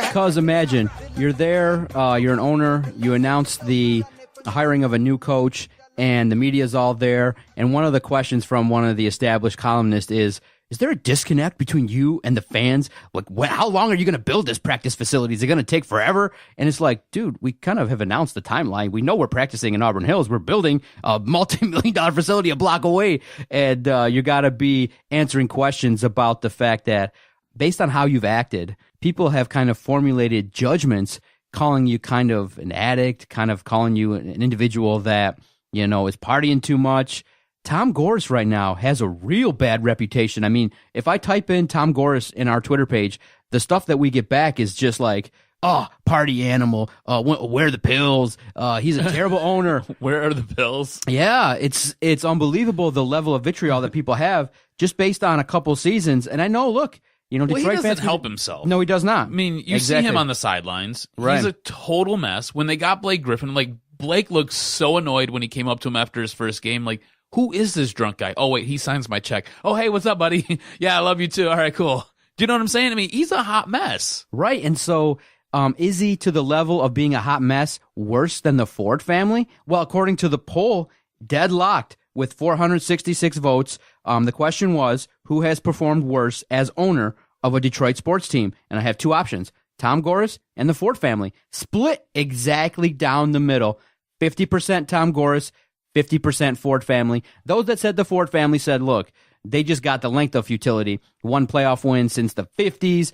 Speaker 4: Because imagine, you're there, you're an owner, you announce the hiring of a new coach, and the media's all there, and one of the questions from one of the established columnists is there a disconnect between you and the fans? Like, how long are you going to build this practice facility? Is it going to take forever? And it's like, dude, we kind of have announced the timeline. We know we're practicing in Auburn Hills. We're building a multi-million-dollar facility a block away, and you got to be answering questions about the fact that based on how you've acted, people have kind of formulated judgments, calling you kind of an addict, kind of calling you an individual that, you know, is partying too much. Tom Gores right now has a real bad reputation. I mean, if I type in Tom Gores in our Twitter page, the stuff that we get back is just like, oh, party animal, where are the pills? He's a terrible owner.
Speaker 2: Where are the pills?
Speaker 4: Yeah, it's unbelievable the level of vitriol that people have just based on a couple seasons. And I know, look, Detroit
Speaker 2: he doesn't
Speaker 4: fans
Speaker 2: help himself.
Speaker 4: No, he does not.
Speaker 2: I mean, you see him on the sidelines.
Speaker 4: Right.
Speaker 2: He's a total mess. When they got Blake Griffin, like, Blake looked so annoyed when he came up to him after his first game. Like, who is this drunk guy? Oh, wait, he signs my check. Oh, hey, what's up, buddy? Yeah, I love you too. All right, cool. Do you know what I'm saying? I mean, he's a hot mess.
Speaker 4: Right, and so is he to the level of being a hot mess worse than the Ford family? Well, according to the poll, deadlocked with 466 votes. The question was, who has performed worse as owner of a Detroit sports team? And I have two options, Tom Gores and the Ford family. Split exactly down the middle, 50% Tom Gores, 50% Ford family. Those that said the Ford family said, look, they just got the length of futility. One playoff win since the 50s,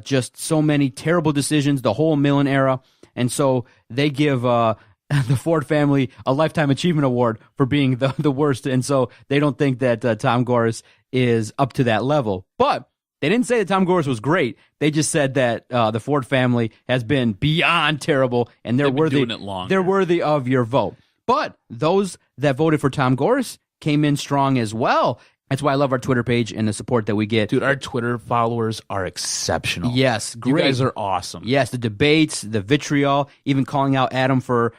Speaker 4: just so many terrible decisions, the whole Millen era. And so they give the Ford family a Lifetime Achievement Award for being the worst. And so they don't think that Tom Gores is up to that level. But they didn't say that Tom Gores was great. They just said that the Ford family has been beyond terrible, and they're worthy. They're worthy of your vote. But those that voted for Tom Gores came in strong as well. That's why I love our Twitter page and the support that we get.
Speaker 2: Dude, our Twitter followers are exceptional.
Speaker 4: Yes, great.
Speaker 2: You guys are awesome.
Speaker 4: Yes, the debates, the vitriol, even calling out Adam for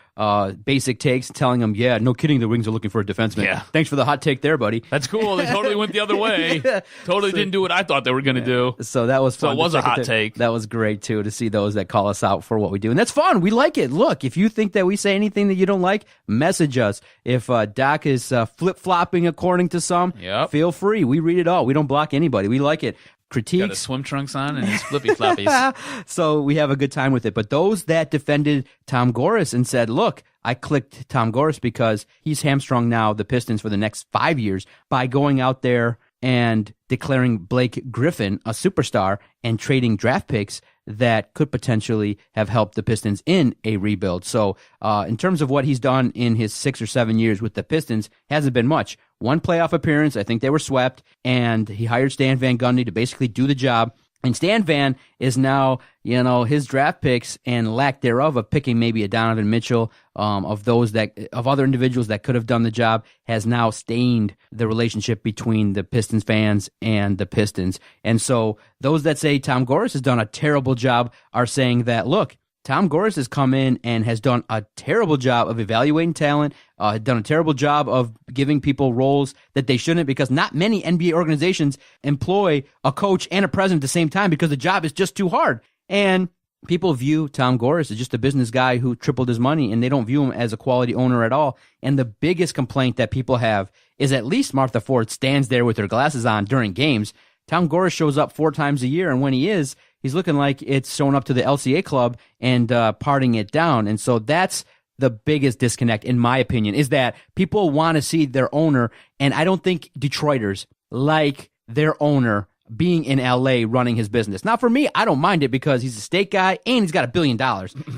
Speaker 4: basic takes, telling him, yeah, no kidding, the Wings are looking for a defenseman.
Speaker 2: Yeah.
Speaker 4: Thanks for the hot take there, buddy.
Speaker 2: That's cool. They totally went the other way. Yeah. Totally didn't do what I thought they were going to do.
Speaker 4: So that was fun.
Speaker 2: So it was a hot take.
Speaker 4: That was great, too, to see those that call us out for what we do. And that's fun. We like it. Look, if you think that we say anything that you don't like, message us. If Doc is flip-flopping according to some, feel free. We read it all. We don't block anybody. We like it. Critiques.
Speaker 2: Got his swim trunks on and his flippy floppies.
Speaker 4: So we have a good time with it. But those that defended Tom Gores and said, look, I clicked Tom Gores because he's hamstrung now the Pistons for the next 5 years by going out there and declaring Blake Griffin a superstar and trading draft picks that could potentially have helped the Pistons in a rebuild. So in terms of what he's done in his 6 or 7 years with the Pistons, hasn't been much. One playoff appearance, I think they were swept, and he hired Stan Van Gundy to basically do the job. And Stan Van is now, his draft picks and lack thereof of picking maybe a Donovan Mitchell, of other individuals that could have done the job, has now stained the relationship between the Pistons fans and the Pistons. And so those that say Tom Gores has done a terrible job are saying that, look, Tom Gores has come in and has done a terrible job of evaluating talent, done a terrible job of giving people roles that they shouldn't, because not many NBA organizations employ a coach and a president at the same time because the job is just too hard. And people view Tom Gores as just a business guy who tripled his money, and they don't view him as a quality owner at all. And the biggest complaint that people have is at least Martha Ford stands there with her glasses on during games. Tom Gores shows up 4 times a year, and when he is, he's looking like it's showing up to the LCA club and partying it down. And so that's the biggest disconnect, in my opinion, is that people want to see their owner, and I don't think Detroiters like their owner being in LA running his business. Now, for me, I don't mind it because he's a state guy and he's got $1 billion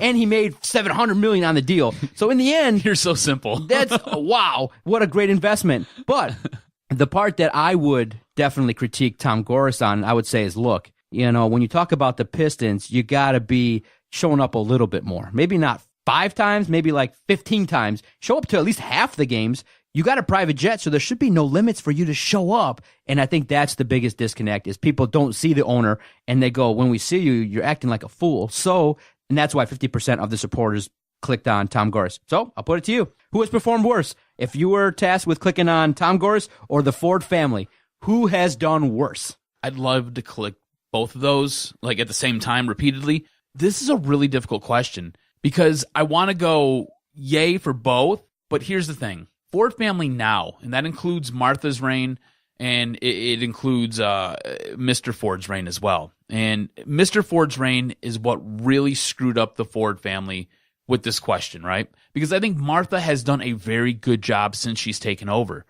Speaker 4: and he made $700 million on the deal. So in the end,
Speaker 2: you're so simple.
Speaker 4: That's wow, what a great investment. But the part that I would definitely critique Tom Gores on, I would say, is look, when you talk about the Pistons, you got to be showing up a little bit more. Maybe not 5 times, maybe like 15 times. Show up to at least half the games. You got a private jet, so there should be no limits for you to show up. And I think that's the biggest disconnect, is people don't see the owner and they go, when we see you, you're acting like a fool. So, and that's why 50% of the supporters clicked on Tom Gores. So I'll put it to you. Who has performed worse? If you were tasked with clicking on Tom Gores or the Ford family, who has done worse?
Speaker 2: I'd love to click both of those like at the same time repeatedly. This is a really difficult question because I want to go yay for both, but here's the thing. Ford family now, and that includes Martha's reign, and it includes Mr. Ford's reign as well. And Mr. Ford's reign is what really screwed up the Ford family with this question, right? Because I think Martha has done a very good job since she's taken over.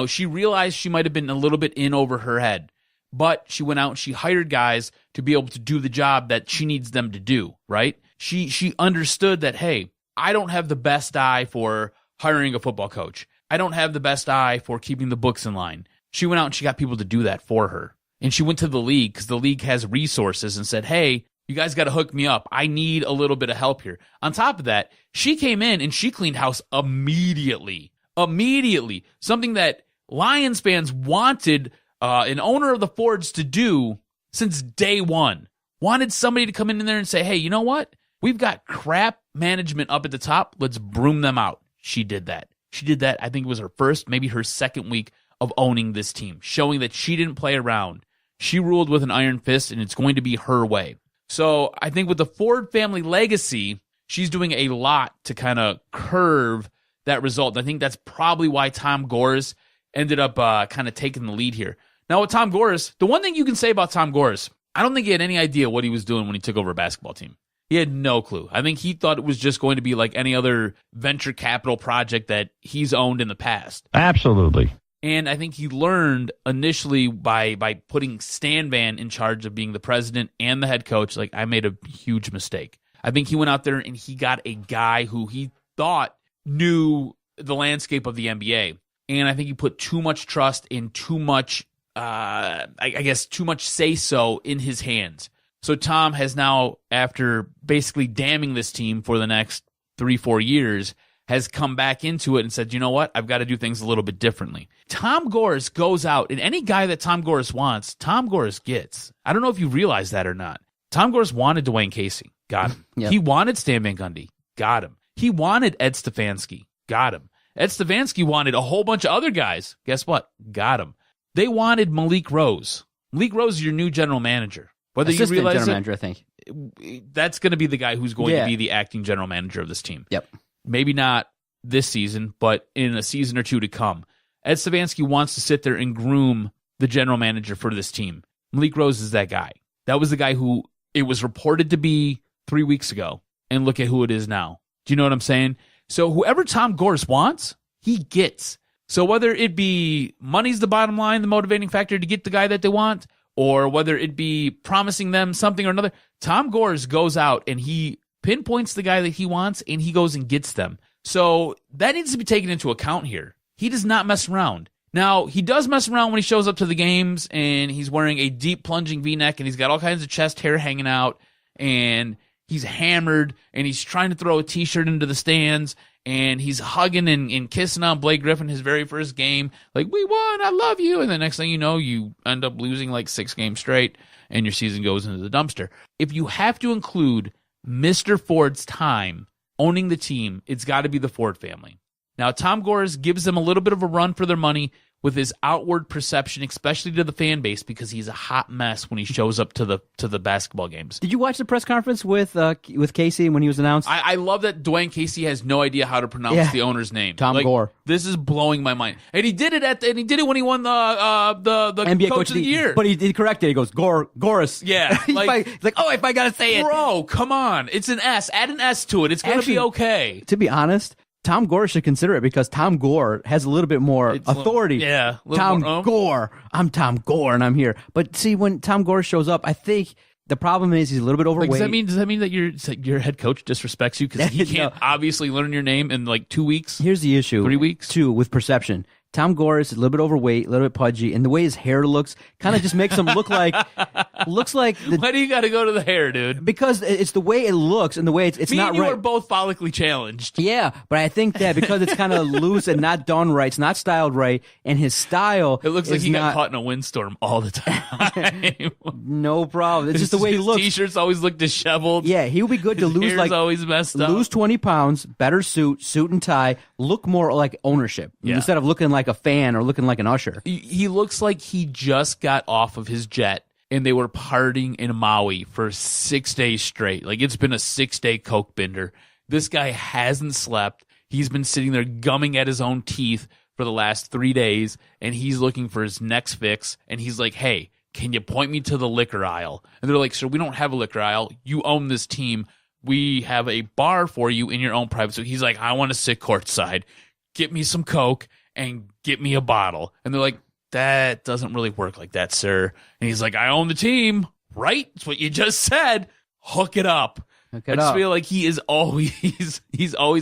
Speaker 2: She realized she might have been a little bit in over her head, but she went out and she hired guys to be able to do the job that she needs them to do, right? She understood that, hey, I don't have the best eye for hiring a football coach. I don't have the best eye for keeping the books in line. She went out and she got people to do that for her. And she went to the league because the league has resources and said, hey, You guys got to hook me up. I need a little bit of help here. On top of that, she came in and she cleaned house immediately. Immediately. Something that Lions fans wanted an owner of the Fords to do since day one. Wanted somebody to come in there and say, hey, you know what? We've got crap management up at the top. Let's broom them out. She did that. She did that. I think it was her first, maybe her second week of owning this team, showing that she didn't play around. She ruled with an iron fist, and it's going to be her way. So I think with the Ford family legacy, she's doing a lot to kind of curve that result. And I think that's probably why Tom Gores ended up kind of taking the lead here. Now with Tom Gores, the one thing you can say about Tom Gores, I don't think he had any idea what he was doing when he took over a basketball team. He had no clue. I think he thought it was just going to be like any other venture capital project that he's owned in the past.
Speaker 7: Absolutely.
Speaker 2: And I think he learned initially by putting Stan Van in charge of being the president and the head coach, like, I made a huge mistake. I think he went out there and he got a guy who he thought knew the landscape of the NBA. And I think he put too much trust in too much, too much say-so in his hands. So Tom has now, after basically damning this team for the next 3-4 years, has come back into it and said, you know what? I've got to do things a little bit differently. Tom Gores goes out, and any guy that Tom Gores wants, Tom Gores gets. I don't know if you realize that or not. Tom Gores wanted Dwayne Casey. Got him. Yep. He wanted Stan Van Gundy. Got him. He wanted Ed Stefanski. Got him. Ed Stefanski wanted a whole bunch of other guys. Guess what? Got him. They wanted Malik Rose. Malik Rose is your new general manager. Whether
Speaker 4: Assistant
Speaker 2: you realize
Speaker 4: general manager, I think.
Speaker 2: That's going to be the guy who's going to be the acting general manager of this team.
Speaker 4: Yep.
Speaker 2: Maybe not this season, but in a season or two to come. Ed Stefanski wants to sit there and groom the general manager for this team. Malik Rose is that guy. That was the guy who it was reported to be 3 weeks ago, and look at who it is now. Do you know what I'm saying? So whoever Tom Gores wants, he gets. So whether it be money's the bottom line, the motivating factor to get the guy that they want, or whether it be promising them something or another, Tom Gores goes out and he pinpoints the guy that he wants, and he goes and gets them. So that needs to be taken into account here. He does not mess around. Now, he does mess around when he shows up to the games, and he's wearing a deep plunging V-neck, and he's got all kinds of chest hair hanging out, and he's hammered, and he's trying to throw a T-shirt into the stands, and he's hugging and kissing on Blake Griffin his very first game. Like, we won, I love you. And the next thing you know, you end up losing like 6 games straight, and your season goes into the dumpster. If you have to include Mr. Ford's time owning the team, it's got to be the Ford family. Now, Tom Gores gives them a little bit of a run for their money with his outward perception, especially to the fan base, because he's a hot mess when he shows up to the basketball games.
Speaker 4: Did you watch the press conference with Casey when he was announced?
Speaker 2: I love that Dwayne Casey has no idea how to pronounce the owner's name.
Speaker 4: Tom Gore.
Speaker 2: This is blowing my mind, and he did it when he won the
Speaker 4: NBA
Speaker 2: Coach of the Year.
Speaker 4: But he corrected. He goes Gores.
Speaker 2: Yeah,
Speaker 4: he's like, oh, if I gotta say it,
Speaker 2: bro, come on, it's an S. Add an S to it. It's gonna be okay.
Speaker 4: To be honest, Tom Gore should consider it because Tom Gore has a little bit more authority. Tom Gore. I'm Tom Gore, and I'm here. But see, when Tom Gore shows up, I think the problem is he's a little bit overweight.
Speaker 2: Does that mean that your head coach disrespects you because he can't obviously learn your name in like 2 weeks?
Speaker 4: Here's the issue.
Speaker 2: 3 weeks?
Speaker 4: 2 with perception. Tom Gore is a little bit overweight, a little bit pudgy, and the way his hair looks kind of just makes him look like
Speaker 2: Why do you got to go to the hair, dude?
Speaker 4: Because it's the way it looks and the way it's
Speaker 2: Me
Speaker 4: not
Speaker 2: and you
Speaker 4: right.
Speaker 2: are both follically challenged.
Speaker 4: Yeah, but I think that because it's kind of loose and not done right, it's not styled right, and his style
Speaker 2: it looks like he got caught in a windstorm all the time.
Speaker 4: No problem. It's just the way he looks.
Speaker 2: His t-shirts always look disheveled.
Speaker 4: Yeah, he would be good to lose
Speaker 2: hair's always messed up.
Speaker 4: Lose 20 pounds, better suit and tie, look more like ownership instead of looking like a fan or looking like an usher.
Speaker 2: He looks like he just got off of his jet and they were partying in Maui for 6 days straight. Like, it's been a 6-day coke bender. This guy hasn't slept. He's been sitting there gumming at his own teeth for the last 3 days, and he's looking for his next fix. And he's like, hey, can you point me to the liquor aisle? And they're like, sir, we don't have a liquor aisle. You own this team. We have a bar for you in your own private. So he's like, I want to sit courtside. Get me some coke and get me a bottle. And they're like, that doesn't really work like that, sir. And he's like, I own the team, right? That's what you just said. Hook it up. I just feel like he's always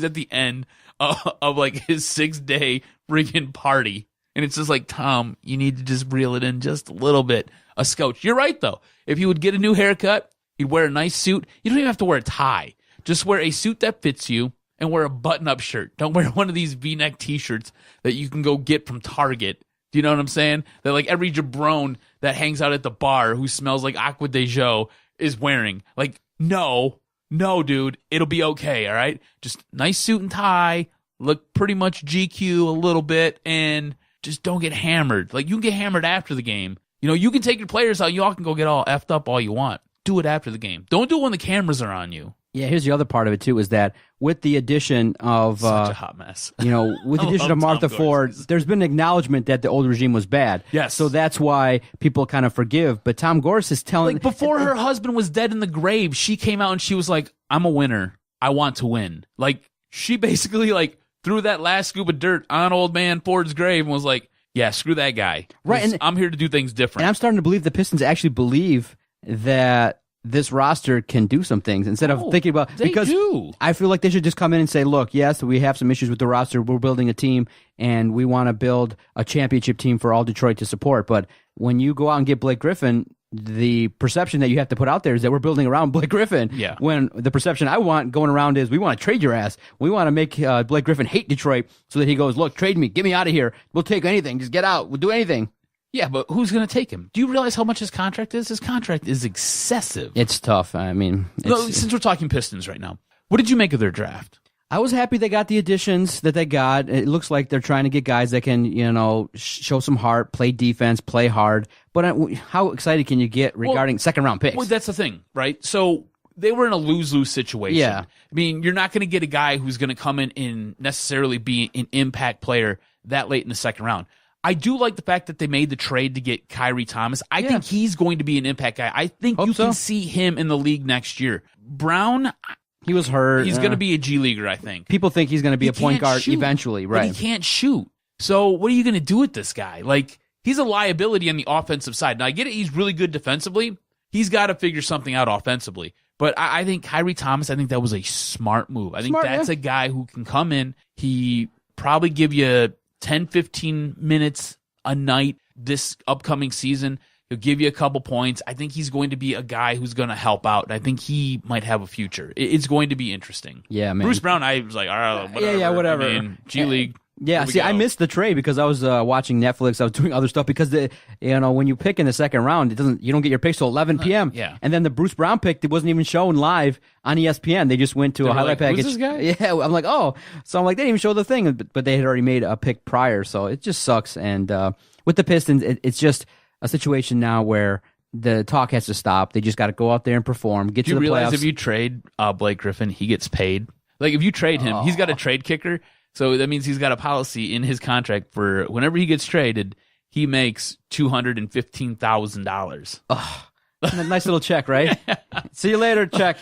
Speaker 2: at the end of like his 6-day freaking party. And it's just like, Tom, you need to just reel it in just a little bit. A scotch. You're right, though. If he would get a new haircut, He'd wear a nice suit. You don't even have to wear a tie. Just wear a suit that fits you and wear a button-up shirt. Don't wear one of these V-neck T-shirts that you can go get from Target. Do you know what I'm saying? That like every jabron that hangs out at the bar who smells like Aqua de Jo is wearing. Like, no, dude, it'll be okay, all right? Just nice suit and tie, look pretty much GQ a little bit, and just don't get hammered. Like, you can get hammered after the game. You know, you can take your players out. You all can go get all effed up all you want. Do it after the game. Don't do it when the cameras are on you.
Speaker 4: Yeah, here's the other part of it, too, is that with the addition of...
Speaker 2: Such a hot mess.
Speaker 4: You know, with the addition of Martha Ford, there's been an acknowledgement that the old regime was bad.
Speaker 2: Yes.
Speaker 4: So that's why people kind of forgive. But Tom Gores is telling...
Speaker 2: Like, before her husband was dead in the grave, she came out and she was like, I'm a winner. I want to win. Like, she basically, like, threw that last scoop of dirt on old man Ford's grave and was like, yeah, screw that guy.
Speaker 4: Right. And
Speaker 2: I'm here to do things different.
Speaker 4: And I'm starting to believe the Pistons actually believe that this roster can do some things instead of thinking about, because I feel like they should just come in and say, look, yes, we have some issues with the roster. We're building a team and we want to build a championship team for all Detroit to support. But when you go out and get Blake Griffin, the perception that you have to put out there is that we're building around Blake Griffin.
Speaker 2: Yeah.
Speaker 4: When the perception I want going around is we want to trade your ass. We want to make Blake Griffin hate Detroit so that he goes, look, trade me. Get me out of here. We'll take anything. Just get out. We'll do anything.
Speaker 2: Yeah, but who's going to take him? Do you realize how much his contract is? His contract is excessive.
Speaker 4: It's tough. I mean,
Speaker 2: since we're talking Pistons right now, what did you make of their draft?
Speaker 4: I was happy they got the additions that they got. It looks like they're trying to get guys that can, you know, show some heart, play defense, play hard. But how excited can you get regarding second-round picks?
Speaker 2: Well, that's the thing, right? So they were in a lose-lose situation.
Speaker 4: Yeah.
Speaker 2: I mean, you're not going to get a guy who's going to come in and necessarily be an impact player that late in the second round. I do like the fact that they made the trade to get Kyrie Thomas. I think he's going to be an impact guy. I think you can see him in the league next year. Brown,
Speaker 4: he was hurt.
Speaker 2: He's going to be a G leaguer, I think.
Speaker 4: People think he's going to be a point guard eventually, right?
Speaker 2: But he can't shoot. So what are you going to do with this guy? Like, he's a liability on the offensive side. Now, I get it. He's really good defensively. He's got to figure something out offensively. But I think Kyrie Thomas, I think that was a smart move. I think that's a guy who can come in. He probably give you 10, 15 minutes a night this upcoming season. He'll give you a couple points. I think he's going to be a guy who's going to help out, and I think he might have a future. It's going to be interesting.
Speaker 4: Yeah, man.
Speaker 2: Bruce Brown, I was like, all right, whatever.
Speaker 4: Yeah, whatever.
Speaker 2: I mean, G League.
Speaker 4: Yeah, see, I missed the trade because I was watching Netflix. I was doing other stuff because when you pick in the second round, you don't get your picks till 11 p.m.
Speaker 2: Yeah.
Speaker 4: And then the Bruce Brown pick, it wasn't even shown live on ESPN. They just went to a highlight package.
Speaker 2: Who's this guy?
Speaker 4: Yeah, I'm like, oh. So I'm like, they didn't even show the thing, but they had already made a pick prior. So it just sucks. And with the Pistons, it's just a situation now where the talk has to stop. They just got to go out there and perform, get to the playoffs. Do you realize
Speaker 2: if you trade Blake Griffin, he gets paid? Like, if you trade him, he's got a trade kicker. So that means he's got a policy in his contract for whenever he gets traded, he makes $215,000.
Speaker 4: Oh, nice little check, right? See you later, check.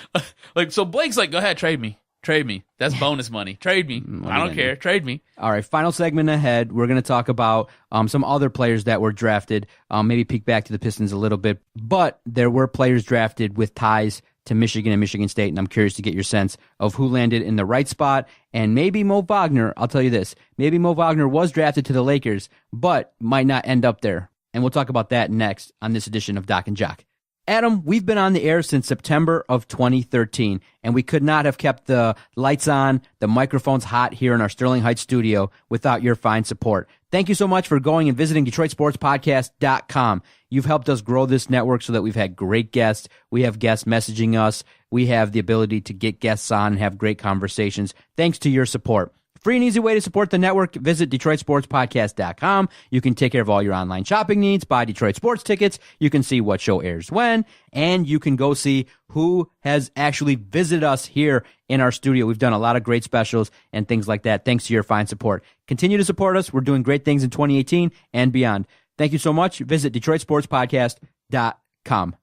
Speaker 2: Like, so Blake's like, go ahead, trade me. Trade me. That's bonus money. Trade me. I don't care. Trade me.
Speaker 4: All right, final segment ahead. We're going to talk about some other players that were drafted, maybe peek back to the Pistons a little bit. But there were players drafted with ties to Michigan and Michigan State, and I'm curious to get your sense of who landed in the right spot. And maybe Mo Wagner, I'll tell you this, maybe Mo Wagner was drafted to the Lakers, but might not end up there. And we'll talk about that next on this edition of Doc and Jock. Adam, we've been on the air since September of 2013, and we could not have kept the lights on, the microphones hot here in our Sterling Heights studio without your fine support. Thank you so much for going and visiting DetroitSportsPodcast.com. You've helped us grow this network so that we've had great guests. We have guests messaging us. We have the ability to get guests on and have great conversations. Thanks to your support. Free and easy way to support the network. Visit DetroitSportsPodcast.com. You can take care of all your online shopping needs, buy Detroit sports tickets. You can see what show airs when, and you can go see who has actually visited us here in our studio. We've done a lot of great specials and things like that. Thanks to your fine support. Continue to support us. We're doing great things in 2018 and beyond. Thank you so much. Visit DetroitSportsPodcast.com.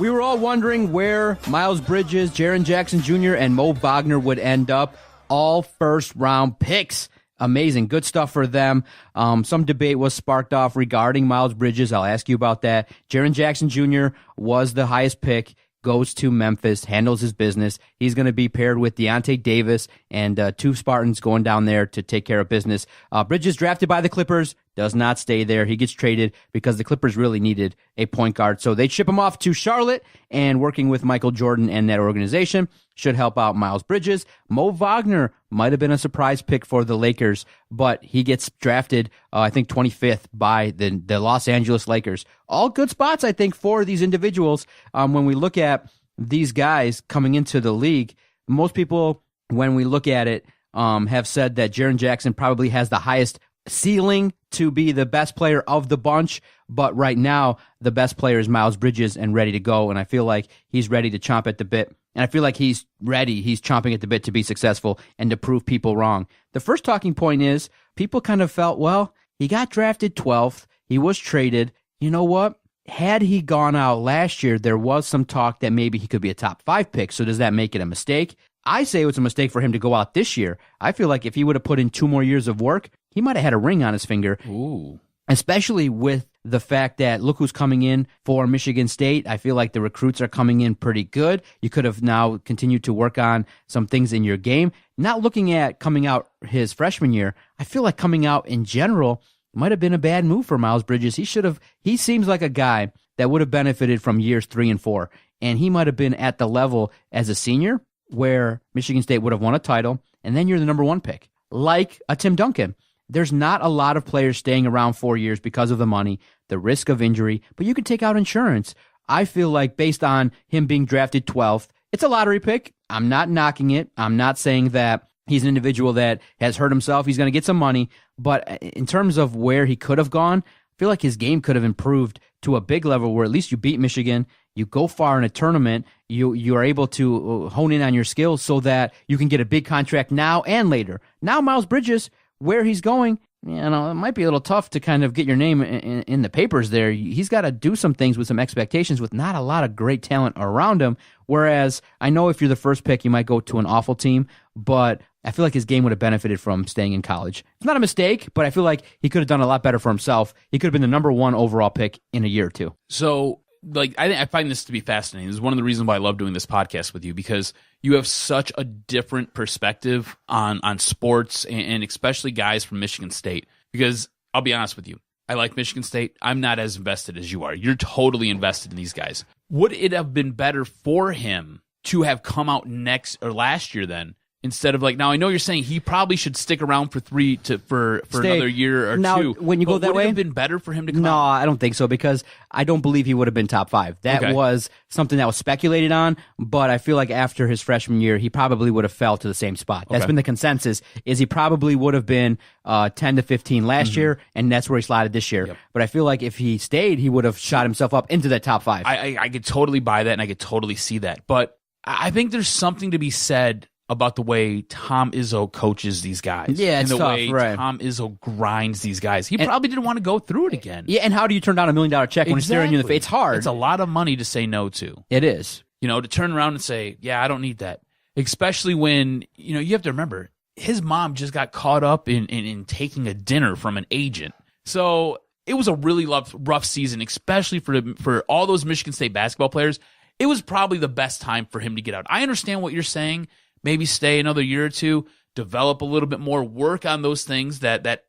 Speaker 4: We were all wondering where Miles Bridges, Jaren Jackson Jr., and Mo Wagner would end up. All first-round picks. amazing. Good stuff for them. Some debate was sparked off regarding Miles Bridges. I'll ask you about that. Jaren Jackson Jr. was the highest pick. Goes to Memphis, handles his business. He's going to be paired with Deontay Davis and 2 Spartans going down there to take care of business. Bridges drafted by the Clippers, does not stay there. He gets traded because the Clippers really needed a point guard. So they ship him off to Charlotte, and working with Michael Jordan and that organization should help out Miles Bridges. Mo Wagner might have been a surprise pick for the Lakers, but he gets drafted, I think, 25th by the Los Angeles Lakers. All good spots, I think, for these individuals. When we look at these guys coming into the league, most people, when we look at it, have said that Jaren Jackson probably has the highest ceiling to be the best player of the bunch, but right now the best player is Miles Bridges and ready to go, and I feel like he's ready to chomp at the bit, and I feel like he's ready, he's chomping at the bit to be successful and to prove people wrong. The first talking point is people kind of felt, well, he got drafted 12th, he was traded, you know what? Had he gone out last year, there was some talk that maybe he could be a top 5 pick, so does that make it a mistake? I say it was a mistake for him to go out this year. I feel like if he would have put in 2 more years of work, he might have had a ring on his finger.
Speaker 2: Ooh.
Speaker 4: Especially with the fact that look who's coming in for Michigan State. I feel like the recruits are coming in pretty good. You could have now continued to work on some things in your game. Not looking at coming out his freshman year, I feel like coming out in general might have been a bad move for Miles Bridges. He seems like a guy that would have benefited from years 3 and 4, and he might have been at the level as a senior where Michigan State would have won a title, and then you're the number 1 pick, like a Tim Duncan. There's not a lot of players staying around 4 years because of the money, the risk of injury, but you could take out insurance. I feel like based on him being drafted 12th, it's a lottery pick. I'm not knocking it. I'm not saying that he's an individual that has hurt himself. He's going to get some money, but in terms of where he could have gone, I feel like his game could have improved to a big level where at least you beat Michigan, you go far in a tournament, you are able to hone in on your skills so that you can get a big contract now and later. Now Miles Bridges, where he's going, it might be a little tough to kind of get your name in the papers there. He's got to do some things with some expectations with not a lot of great talent around him, whereas I know if you're the first pick, you might go to an awful team, but I feel like his game would have benefited from staying in college. It's not a mistake, but I feel like he could have done a lot better for himself. He could have been the number 1 overall pick in a year or two.
Speaker 2: So, I find this to be fascinating. This is one of the reasons why I love doing this podcast with you, because you have such a different perspective on sports, and especially guys from Michigan State. Because I'll be honest with you, I like Michigan State. I'm not as invested as you are. You're totally invested in these guys. Would it have been better for him to have come out last year then? Instead of now I know you're saying he probably should stick around for another year or
Speaker 4: now,
Speaker 2: 2.
Speaker 4: When you go that way,
Speaker 2: would it have been better for him to come out?
Speaker 4: No, I don't think so, because I don't believe he would have been top 5. That was something that was speculated on, but I feel like after his freshman year, he probably would have fell to the same spot. That's been the consensus, is he probably would have been 10 to 15 last year, and that's where he slotted this year. Yep. But I feel like if he stayed, he would have shot himself up into that top 5.
Speaker 2: I could totally buy that, and I could totally see that. But I think there's something to be said about the way Tom Izzo coaches these guys.
Speaker 4: Yeah, it's
Speaker 2: and the
Speaker 4: tough,
Speaker 2: way
Speaker 4: right.
Speaker 2: Tom Izzo grinds these guys. He probably didn't want to go through it again.
Speaker 4: Yeah, and how do you turn down $1 million check when he's staring you in the face? It's hard.
Speaker 2: It's a lot of money to say no to.
Speaker 4: It is.
Speaker 2: To turn around and say, yeah, I don't need that. Especially when, you have to remember, his mom just got caught up in taking a dinner from an agent. So it was a really rough season, especially for all those Michigan State basketball players. It was probably the best time for him to get out. I understand what you're saying. Maybe stay another year or 2, develop a little bit more, work on those things that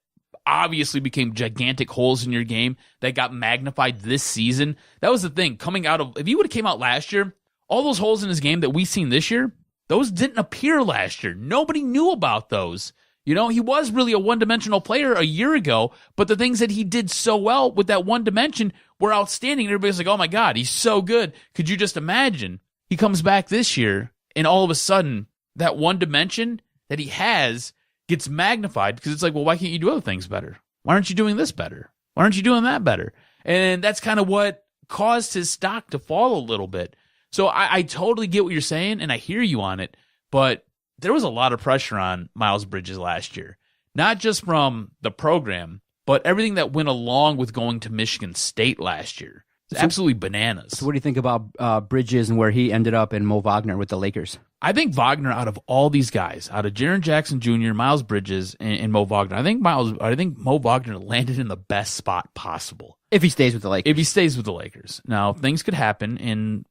Speaker 2: obviously became gigantic holes in your game that got magnified this season. That was the thing. If he would have came out last year, all those holes in his game that we've seen this year, those didn't appear last year. Nobody knew about those. He was really a one-dimensional player a year ago, but the things that he did so well with that one dimension were outstanding. And everybody's like, oh my God, he's so good. Could you just imagine? He comes back this year, and all of a sudden, that one dimension that he has gets magnified, because it's like, well, why can't you do other things better? Why aren't you doing this better? Why aren't you doing that better? And that's kind of what caused his stock to fall a little bit. So I totally get what you're saying, and I hear you on it, but there was a lot of pressure on Miles Bridges last year, not just from the program, but everything that went along with going to Michigan State last year. It's absolutely bananas.
Speaker 4: So what do you think about Bridges and where he ended up in Mo Wagner with the Lakers?
Speaker 2: I think Wagner, out of all these guys, out of Jaren Jackson Jr., Miles Bridges, and Mo Wagner, I think Mo Wagner landed in the best spot possible.
Speaker 4: If he stays with the Lakers.
Speaker 2: If he stays with the Lakers. Now, things could happen, and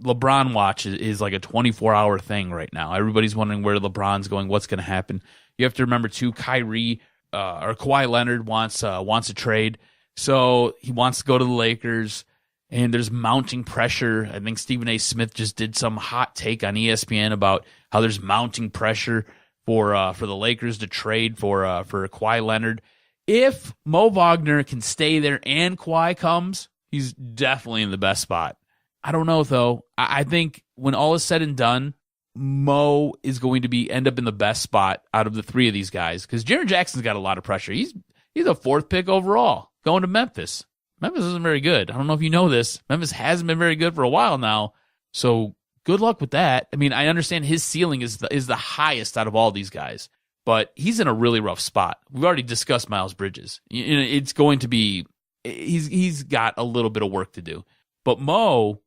Speaker 2: LeBron watch is like a 24-hour thing right now. Everybody's wondering where LeBron's going, what's going to happen. You have to remember, too, Kawhi Leonard wants a trade, so he wants to go to the Lakers. And there's mounting pressure. I think Stephen A. Smith just did some hot take on ESPN about how there's mounting pressure for the Lakers to trade for Kawhi Leonard. If Mo Wagner can stay there and Kawhi comes, he's definitely in the best spot. I don't know, though. I think when all is said and done, Mo is going to end up in the best spot out of the three of these guys because Jaren Jackson's got a lot of pressure. He's a fourth pick overall going to Memphis. Memphis isn't very good. I don't know if you know this. Memphis hasn't been very good for a while now. So good luck with that. I mean, I understand his ceiling is the highest out of all these guys, but he's in a really rough spot. We've already discussed Miles Bridges. It's going to be he's got a little bit of work to do. But Mo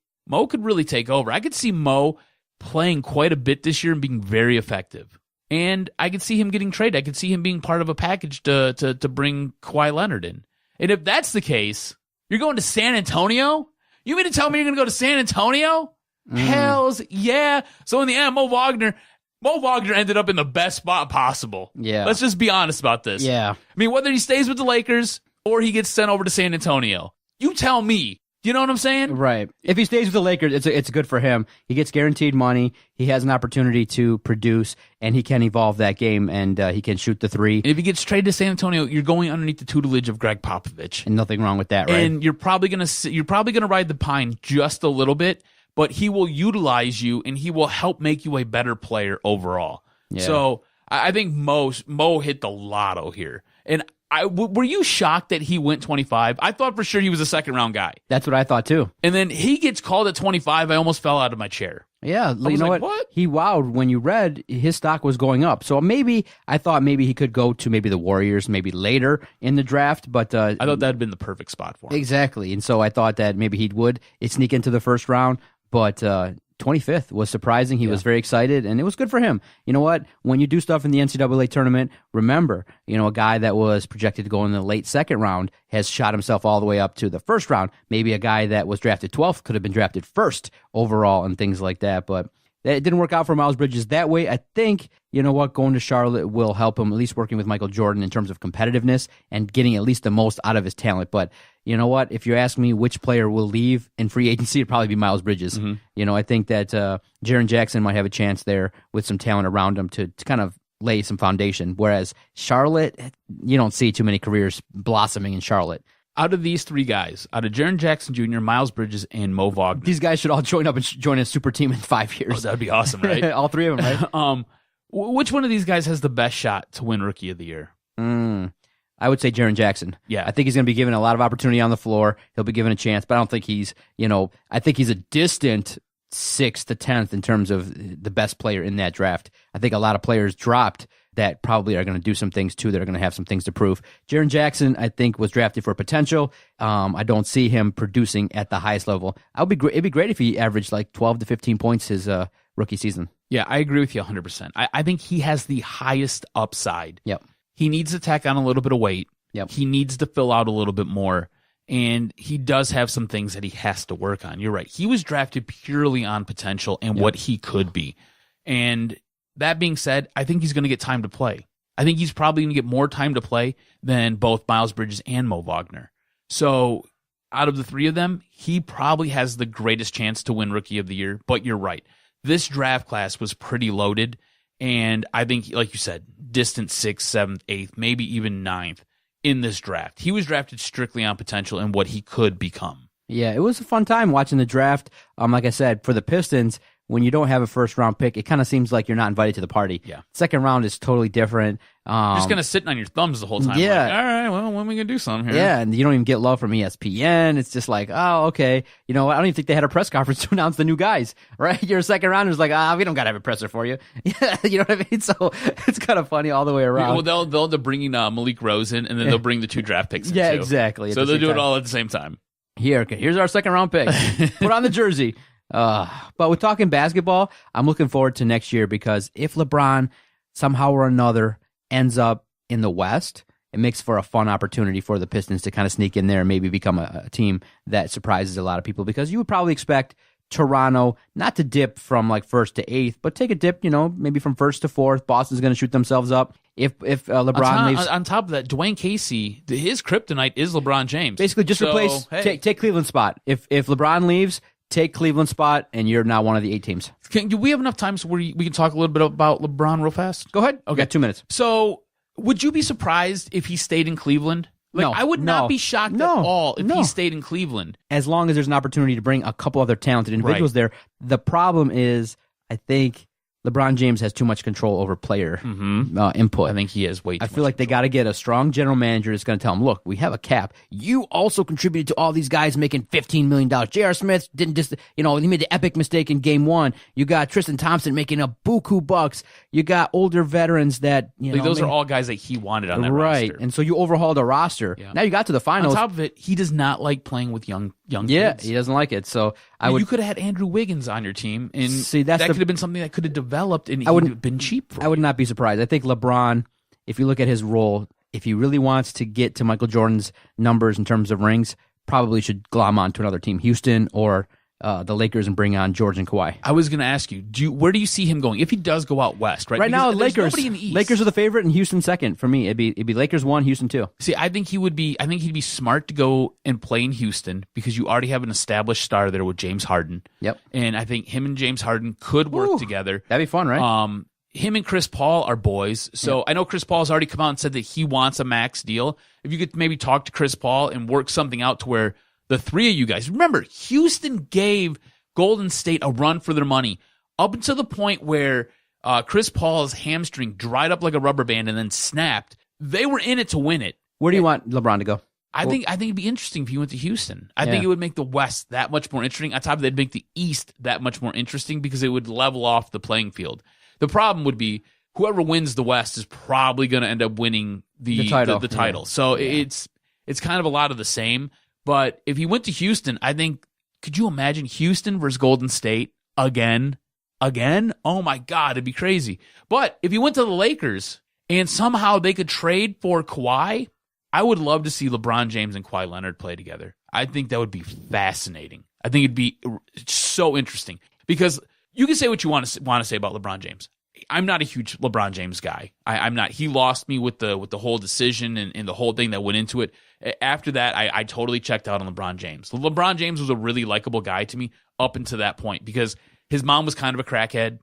Speaker 2: could really take over. I could see Mo playing quite a bit this year and being very effective. And I could see him getting traded. I could see him being part of a package to bring Kawhi Leonard in. And if that's the case, you're going to San Antonio? You mean to tell me you're going to go to San Antonio? Hells yeah. So in the end, Mo Wagner ended up in the best spot possible.
Speaker 4: Yeah.
Speaker 2: Let's just be honest about this.
Speaker 4: Yeah.
Speaker 2: I mean, whether he stays with the Lakers or he gets sent over to San Antonio, you tell me. You know what I'm saying?
Speaker 4: Right. If he stays with the Lakers, it's good for him. He gets guaranteed money. He has an opportunity to produce, and he can evolve that game, and he can shoot the three.
Speaker 2: And if he gets traded to San Antonio, you're going underneath the tutelage of Greg Popovich.
Speaker 4: And nothing wrong with that, right?
Speaker 2: And you're probably gonna ride the pine just a little bit, but he will utilize you, and he will help make you a better player overall. Yeah. So I think Mo hit the lotto here. And were you shocked that he went 25? I thought for sure he was a second-round guy.
Speaker 4: That's what I thought, too.
Speaker 2: And then he gets called at 25. I almost fell out of my chair.
Speaker 4: Yeah, you know what? He wowed when you read his stock was going up. So I thought maybe he could go to maybe the Warriors maybe later in the draft. But I
Speaker 2: thought that had been the perfect spot for him.
Speaker 4: Exactly. And so I thought that maybe he would sneak into the first round. But 25th was surprising. He was very excited, and it was good for him. You know what? When you do stuff in the NCAA tournament, remember, a guy that was projected to go in the late second round has shot himself all the way up to the first round. Maybe a guy that was drafted 12th could have been drafted first overall and things like that. But it didn't work out for Miles Bridges that way. I think, going to Charlotte will help him, at least working with Michael Jordan in terms of competitiveness and getting at least the most out of his talent. But you know what? If you ask me which player will leave in free agency, it'd probably be Miles Bridges. Mm-hmm. I think that Jaren Jackson might have a chance there with some talent around him to kind of lay some foundation. Whereas Charlotte, you don't see too many careers blossoming in Charlotte.
Speaker 2: Out of these three guys, out of Jaren Jackson Jr., Miles Bridges, and Mo Wagner.
Speaker 4: These guys should all join up and join a super team in 5 years.
Speaker 2: Oh, that'd be awesome, right?
Speaker 4: All three of them, right?
Speaker 2: Which one of these guys has the best shot to win Rookie of the Year?
Speaker 4: I would say Jaren Jackson.
Speaker 2: Yeah.
Speaker 4: I think he's going to be given a lot of opportunity on the floor. He'll be given a chance, but I don't think he's, I think he's a distant 6th to 10th in terms of the best player in that draft. I think a lot of players dropped that probably are going to do some things too, that are going to have some things to prove. Jaren Jackson, I think, was drafted for potential. I don't see him producing at the highest level. It'd be great if he averaged like 12 to 15 points his rookie season.
Speaker 2: Yeah, I agree with you 100%. I think he has the highest upside.
Speaker 4: Yep.
Speaker 2: He needs to tack on a little bit of weight.
Speaker 4: Yep.
Speaker 2: He needs to fill out a little bit more. And he does have some things that he has to work on. You're right. He was drafted purely on potential and what he could be. And that being said, I think he's going to get time to play. I think he's probably going to get more time to play than both Miles Bridges and Mo Wagner. So out of the three of them, he probably has the greatest chance to win Rookie of the Year. But you're right. This draft class was pretty loaded. And I think, like you said, distant 6th, 7th, 8th, maybe even 9th in this draft. He was drafted strictly on potential and what he could become.
Speaker 4: Yeah, it was a fun time watching the draft. Like I said, for the Pistons, when you don't have a first-round pick, it kind of seems like you're not invited to the party.
Speaker 2: Yeah.
Speaker 4: Second round is totally different.
Speaker 2: You're just kind of sitting on your thumbs the whole time.
Speaker 4: Yeah.
Speaker 2: Like, all right, well, when are we going to do something here?
Speaker 4: Yeah, and you don't even get love from ESPN. It's just like, oh, okay. I don't even think they had a press conference to announce the new guys, right? You're a second rounder. It's like, we don't got to have a presser for you. Yeah, you know what I mean? So it's kind of funny all the way around.
Speaker 2: Well, they'll bring Malik Rose in, and then they'll bring the 2 draft picks in,
Speaker 4: yeah,
Speaker 2: too.
Speaker 4: exactly.
Speaker 2: So they'll do it all at the same time.
Speaker 4: Here's our second round pick. Put on the jersey. But we're talking basketball. I'm looking forward to next year because if LeBron somehow or another ends up in the West, it makes for a fun opportunity for the Pistons to kind of sneak in there and maybe become a team that surprises a lot of people, because you would probably expect Toronto not to dip from like first to eighth, but take a dip, maybe from first to fourth. Boston's going to shoot themselves up. If LeBron leaves,
Speaker 2: on top of that, Dwayne Casey, his kryptonite is LeBron James.
Speaker 4: Basically, just replace, take Cleveland's spot. If LeBron leaves, take Cleveland's spot, and you're now one of the 8 teams.
Speaker 2: Do we have enough time so we can talk a little bit about LeBron real fast?
Speaker 4: Go ahead.
Speaker 2: Okay,
Speaker 4: we got 2 minutes.
Speaker 2: So, would you be surprised if he stayed in Cleveland?
Speaker 4: No,
Speaker 2: I would not be shocked at all if he stayed in Cleveland.
Speaker 4: As long as there's an opportunity to bring a couple other talented individuals there. The problem is, I think LeBron James has too much control over player input.
Speaker 2: I think he has way too much.
Speaker 4: I feel like they got to get a strong general manager that's going to tell him, look, we have a cap. You also contributed to all these guys making $15 million. J.R. Smith didn't just, he made the epic mistake in game 1. You got Tristan Thompson making a buku bucks. You got older veterans that,
Speaker 2: those are all guys that he wanted on that roster.
Speaker 4: Right. And so you overhauled a roster. Yeah. Now you got to the finals.
Speaker 2: On top of it, he does not like playing with young kids.
Speaker 4: Yeah, he doesn't like it. So
Speaker 2: you could have had Andrew Wiggins on your team, and that could have been something that could have developed, and he would have been cheap for
Speaker 4: I would not be surprised. I think LeBron, if you look at his role, if he really wants to get to Michael Jordan's numbers in terms of rings, probably should glom on to another team, Houston or the Lakers, and bring on George and Kawhi.
Speaker 2: I was going to ask you, where do you see him going if he does go out west? Right
Speaker 4: now,
Speaker 2: because
Speaker 4: Lakers.
Speaker 2: Nobody in the East.
Speaker 4: Lakers are the favorite, and Houston second for me. It'd be Lakers 1, Houston 2.
Speaker 2: See, I think he'd be smart to go and play in Houston because you already have an established star there with James Harden.
Speaker 4: Yep.
Speaker 2: And I think him and James Harden could work together.
Speaker 4: That'd be fun, right?
Speaker 2: Him and Chris Paul are boys. So I know Chris Paul's already come out and said that he wants a max deal. If you could maybe talk to Chris Paul and work something out to where the three of you guys, remember, Houston gave Golden State a run for their money up until the point where Chris Paul's hamstring dried up like a rubber band and then snapped. They were in it to win it.
Speaker 4: Where do you want LeBron to go?
Speaker 2: I think it'd be interesting if he went to Houston. I think it would make the West that much more interesting. On top of that, it'd make the East that much more interesting because it would level off the playing field. The problem would be whoever wins the West is probably going to end up winning the title.
Speaker 4: Yeah.
Speaker 2: So it's kind of a lot of the same. But if he went to Houston, I think, could you imagine Houston versus Golden State again? Oh my God, it'd be crazy. But if he went to the Lakers and somehow they could trade for Kawhi, I would love to see LeBron James and Kawhi Leonard play together. I think that would be fascinating. I think it'd be so interesting because you can say what you want to say about LeBron James. I'm not a huge LeBron James guy. I'm not. He lost me with the whole decision and the whole thing that went into it. After that, I totally checked out on LeBron James. LeBron James was a really likable guy to me up until that point because his mom was kind of a crackhead,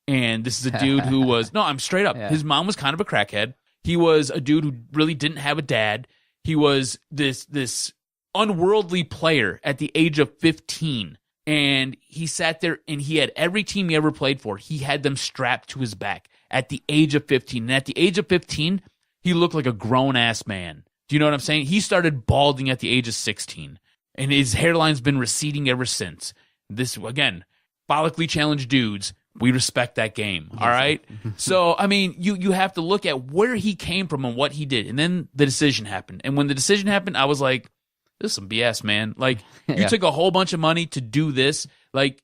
Speaker 2: and this is a dude who was I'm straight up. Yeah. His mom was kind of a crackhead. He was a dude who really didn't have a dad. He was this unworldly player at the age of 15. And he sat there and he had every team he ever played for. He had them strapped to his back at the age of 15. And at the age of 15, he looked like a grown-ass man. Do you know what I'm saying? He started balding at the age of 16. And his hairline's been receding ever since. This, again, follically challenged dudes, we respect that game. All right? So, I mean, you have to look at where he came from and what he did. And then the decision happened. And when the decision happened, I was like, this is some BS, man. Like, you took a whole bunch of money to do this. Like,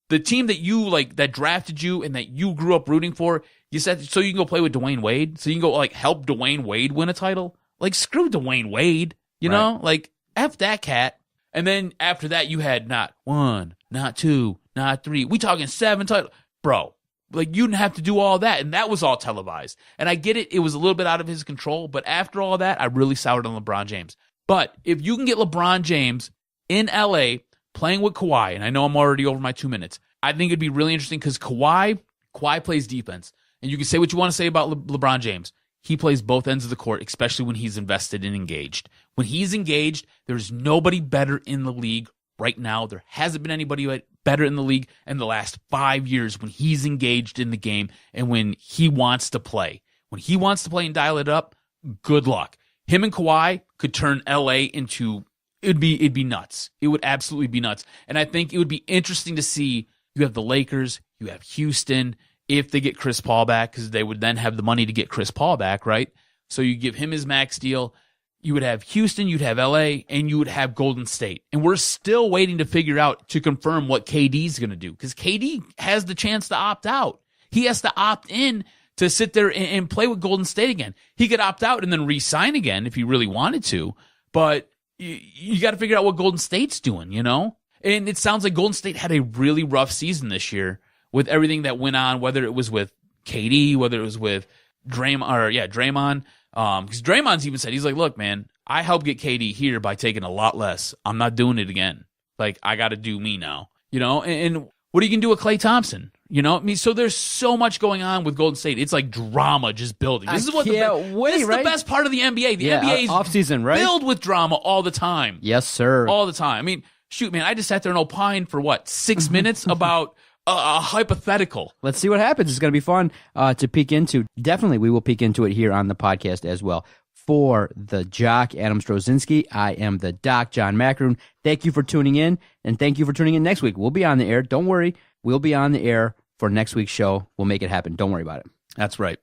Speaker 2: the team that that drafted you and that you grew up rooting for, you said, so you can go play with Dwayne Wade? So you can go, help Dwayne Wade win a title? Like, screw Dwayne Wade, you know? Like, F that cat. And then after that, you had not 1, not 2, not 3. We talking 7 titles. Bro, like, you didn't have to do all that, and that was all televised. And I get it. It was a little bit out of his control, but after all that, I really soured on LeBron James. But if you can get LeBron James in L.A. playing with Kawhi, and I know I'm already over my 2 minutes, I think it'd be really interesting because Kawhi plays defense. And you can say what you want to say about LeBron James. He plays both ends of the court, especially when he's invested and engaged. When he's engaged, there's nobody better in the league right now. There hasn't been anybody better in the league in the last 5 years when he's engaged in the game and when he wants to play. When he wants to play and dial it up, good luck. Him and Kawhi could turn LA into it'd be nuts. It would absolutely be nuts. And I think it would be interesting to see you have the Lakers, you have Houston, if they get Chris Paul back, because they would then have the money to get Chris Paul back, right? So you give him his max deal. you would have Houston, you'd have LA, and you would have Golden State. And we're still waiting to figure out, to confirm what KD's going to do, because KD has the chance to opt out. He has to opt in to sit there and play with Golden State again. He could opt out and then re-sign again if he really wanted to, but you got to figure out what Golden State's doing, you know? And it sounds like Golden State had a really rough season this year with everything that went on, whether it was with KD, whether it was with Draymond. Because Draymond's even said, he's like, look, man, I helped get KD here by taking a lot less. I'm not doing it again. Like, I got to do me now, you know? And what are you going to do with Klay Thompson? You know, I mean, so there's so much going on with Golden State. It's like drama just building. This is the best part of the NBA. The NBA is
Speaker 4: off-season, right?
Speaker 2: Filled with drama all the time.
Speaker 4: Yes, sir.
Speaker 2: All the time. I mean, shoot, man, I just sat there and opined for 6 minutes about a hypothetical.
Speaker 4: Let's see what happens. It's going to be fun to peek into. Definitely, we will peek into it here on the podcast as well. For the Jock, Adam Strozinski, I am the Doc, John Macroon. Thank you for tuning in, and thank you for tuning in next week. We'll be on the air. Don't worry. We'll be on the air for next week's show. We'll make it happen. Don't worry about it.
Speaker 2: That's right.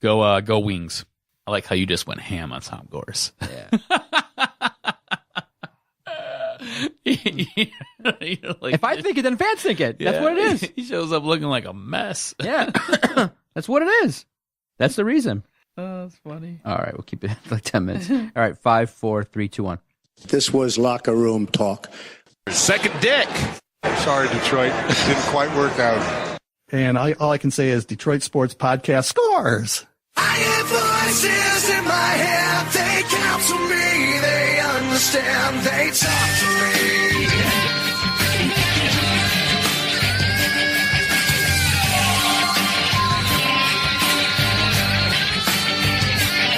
Speaker 2: Go Wings. I like how you just went ham on Tom Gores.
Speaker 4: Yeah.
Speaker 2: Like,
Speaker 4: if I think it, then fans think it. That's what it is.
Speaker 2: He shows up looking like a mess.
Speaker 4: Yeah. That's what it is. That's the reason.
Speaker 2: Oh, that's funny.
Speaker 4: All right, we'll keep it like 10 minutes. All right, 5, 4, 3, 2, 1.
Speaker 7: This was locker room talk.
Speaker 8: Second dick.
Speaker 9: Sorry, Detroit. Didn't quite work out.
Speaker 10: And all I can say is Detroit Sports Podcast scores.
Speaker 11: I have voices in my head. They counsel me. They understand. They talk to me.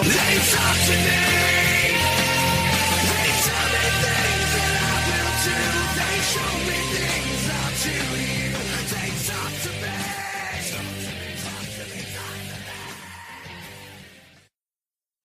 Speaker 11: They talk to me. They tell me things that I will do. They show me things I'll do.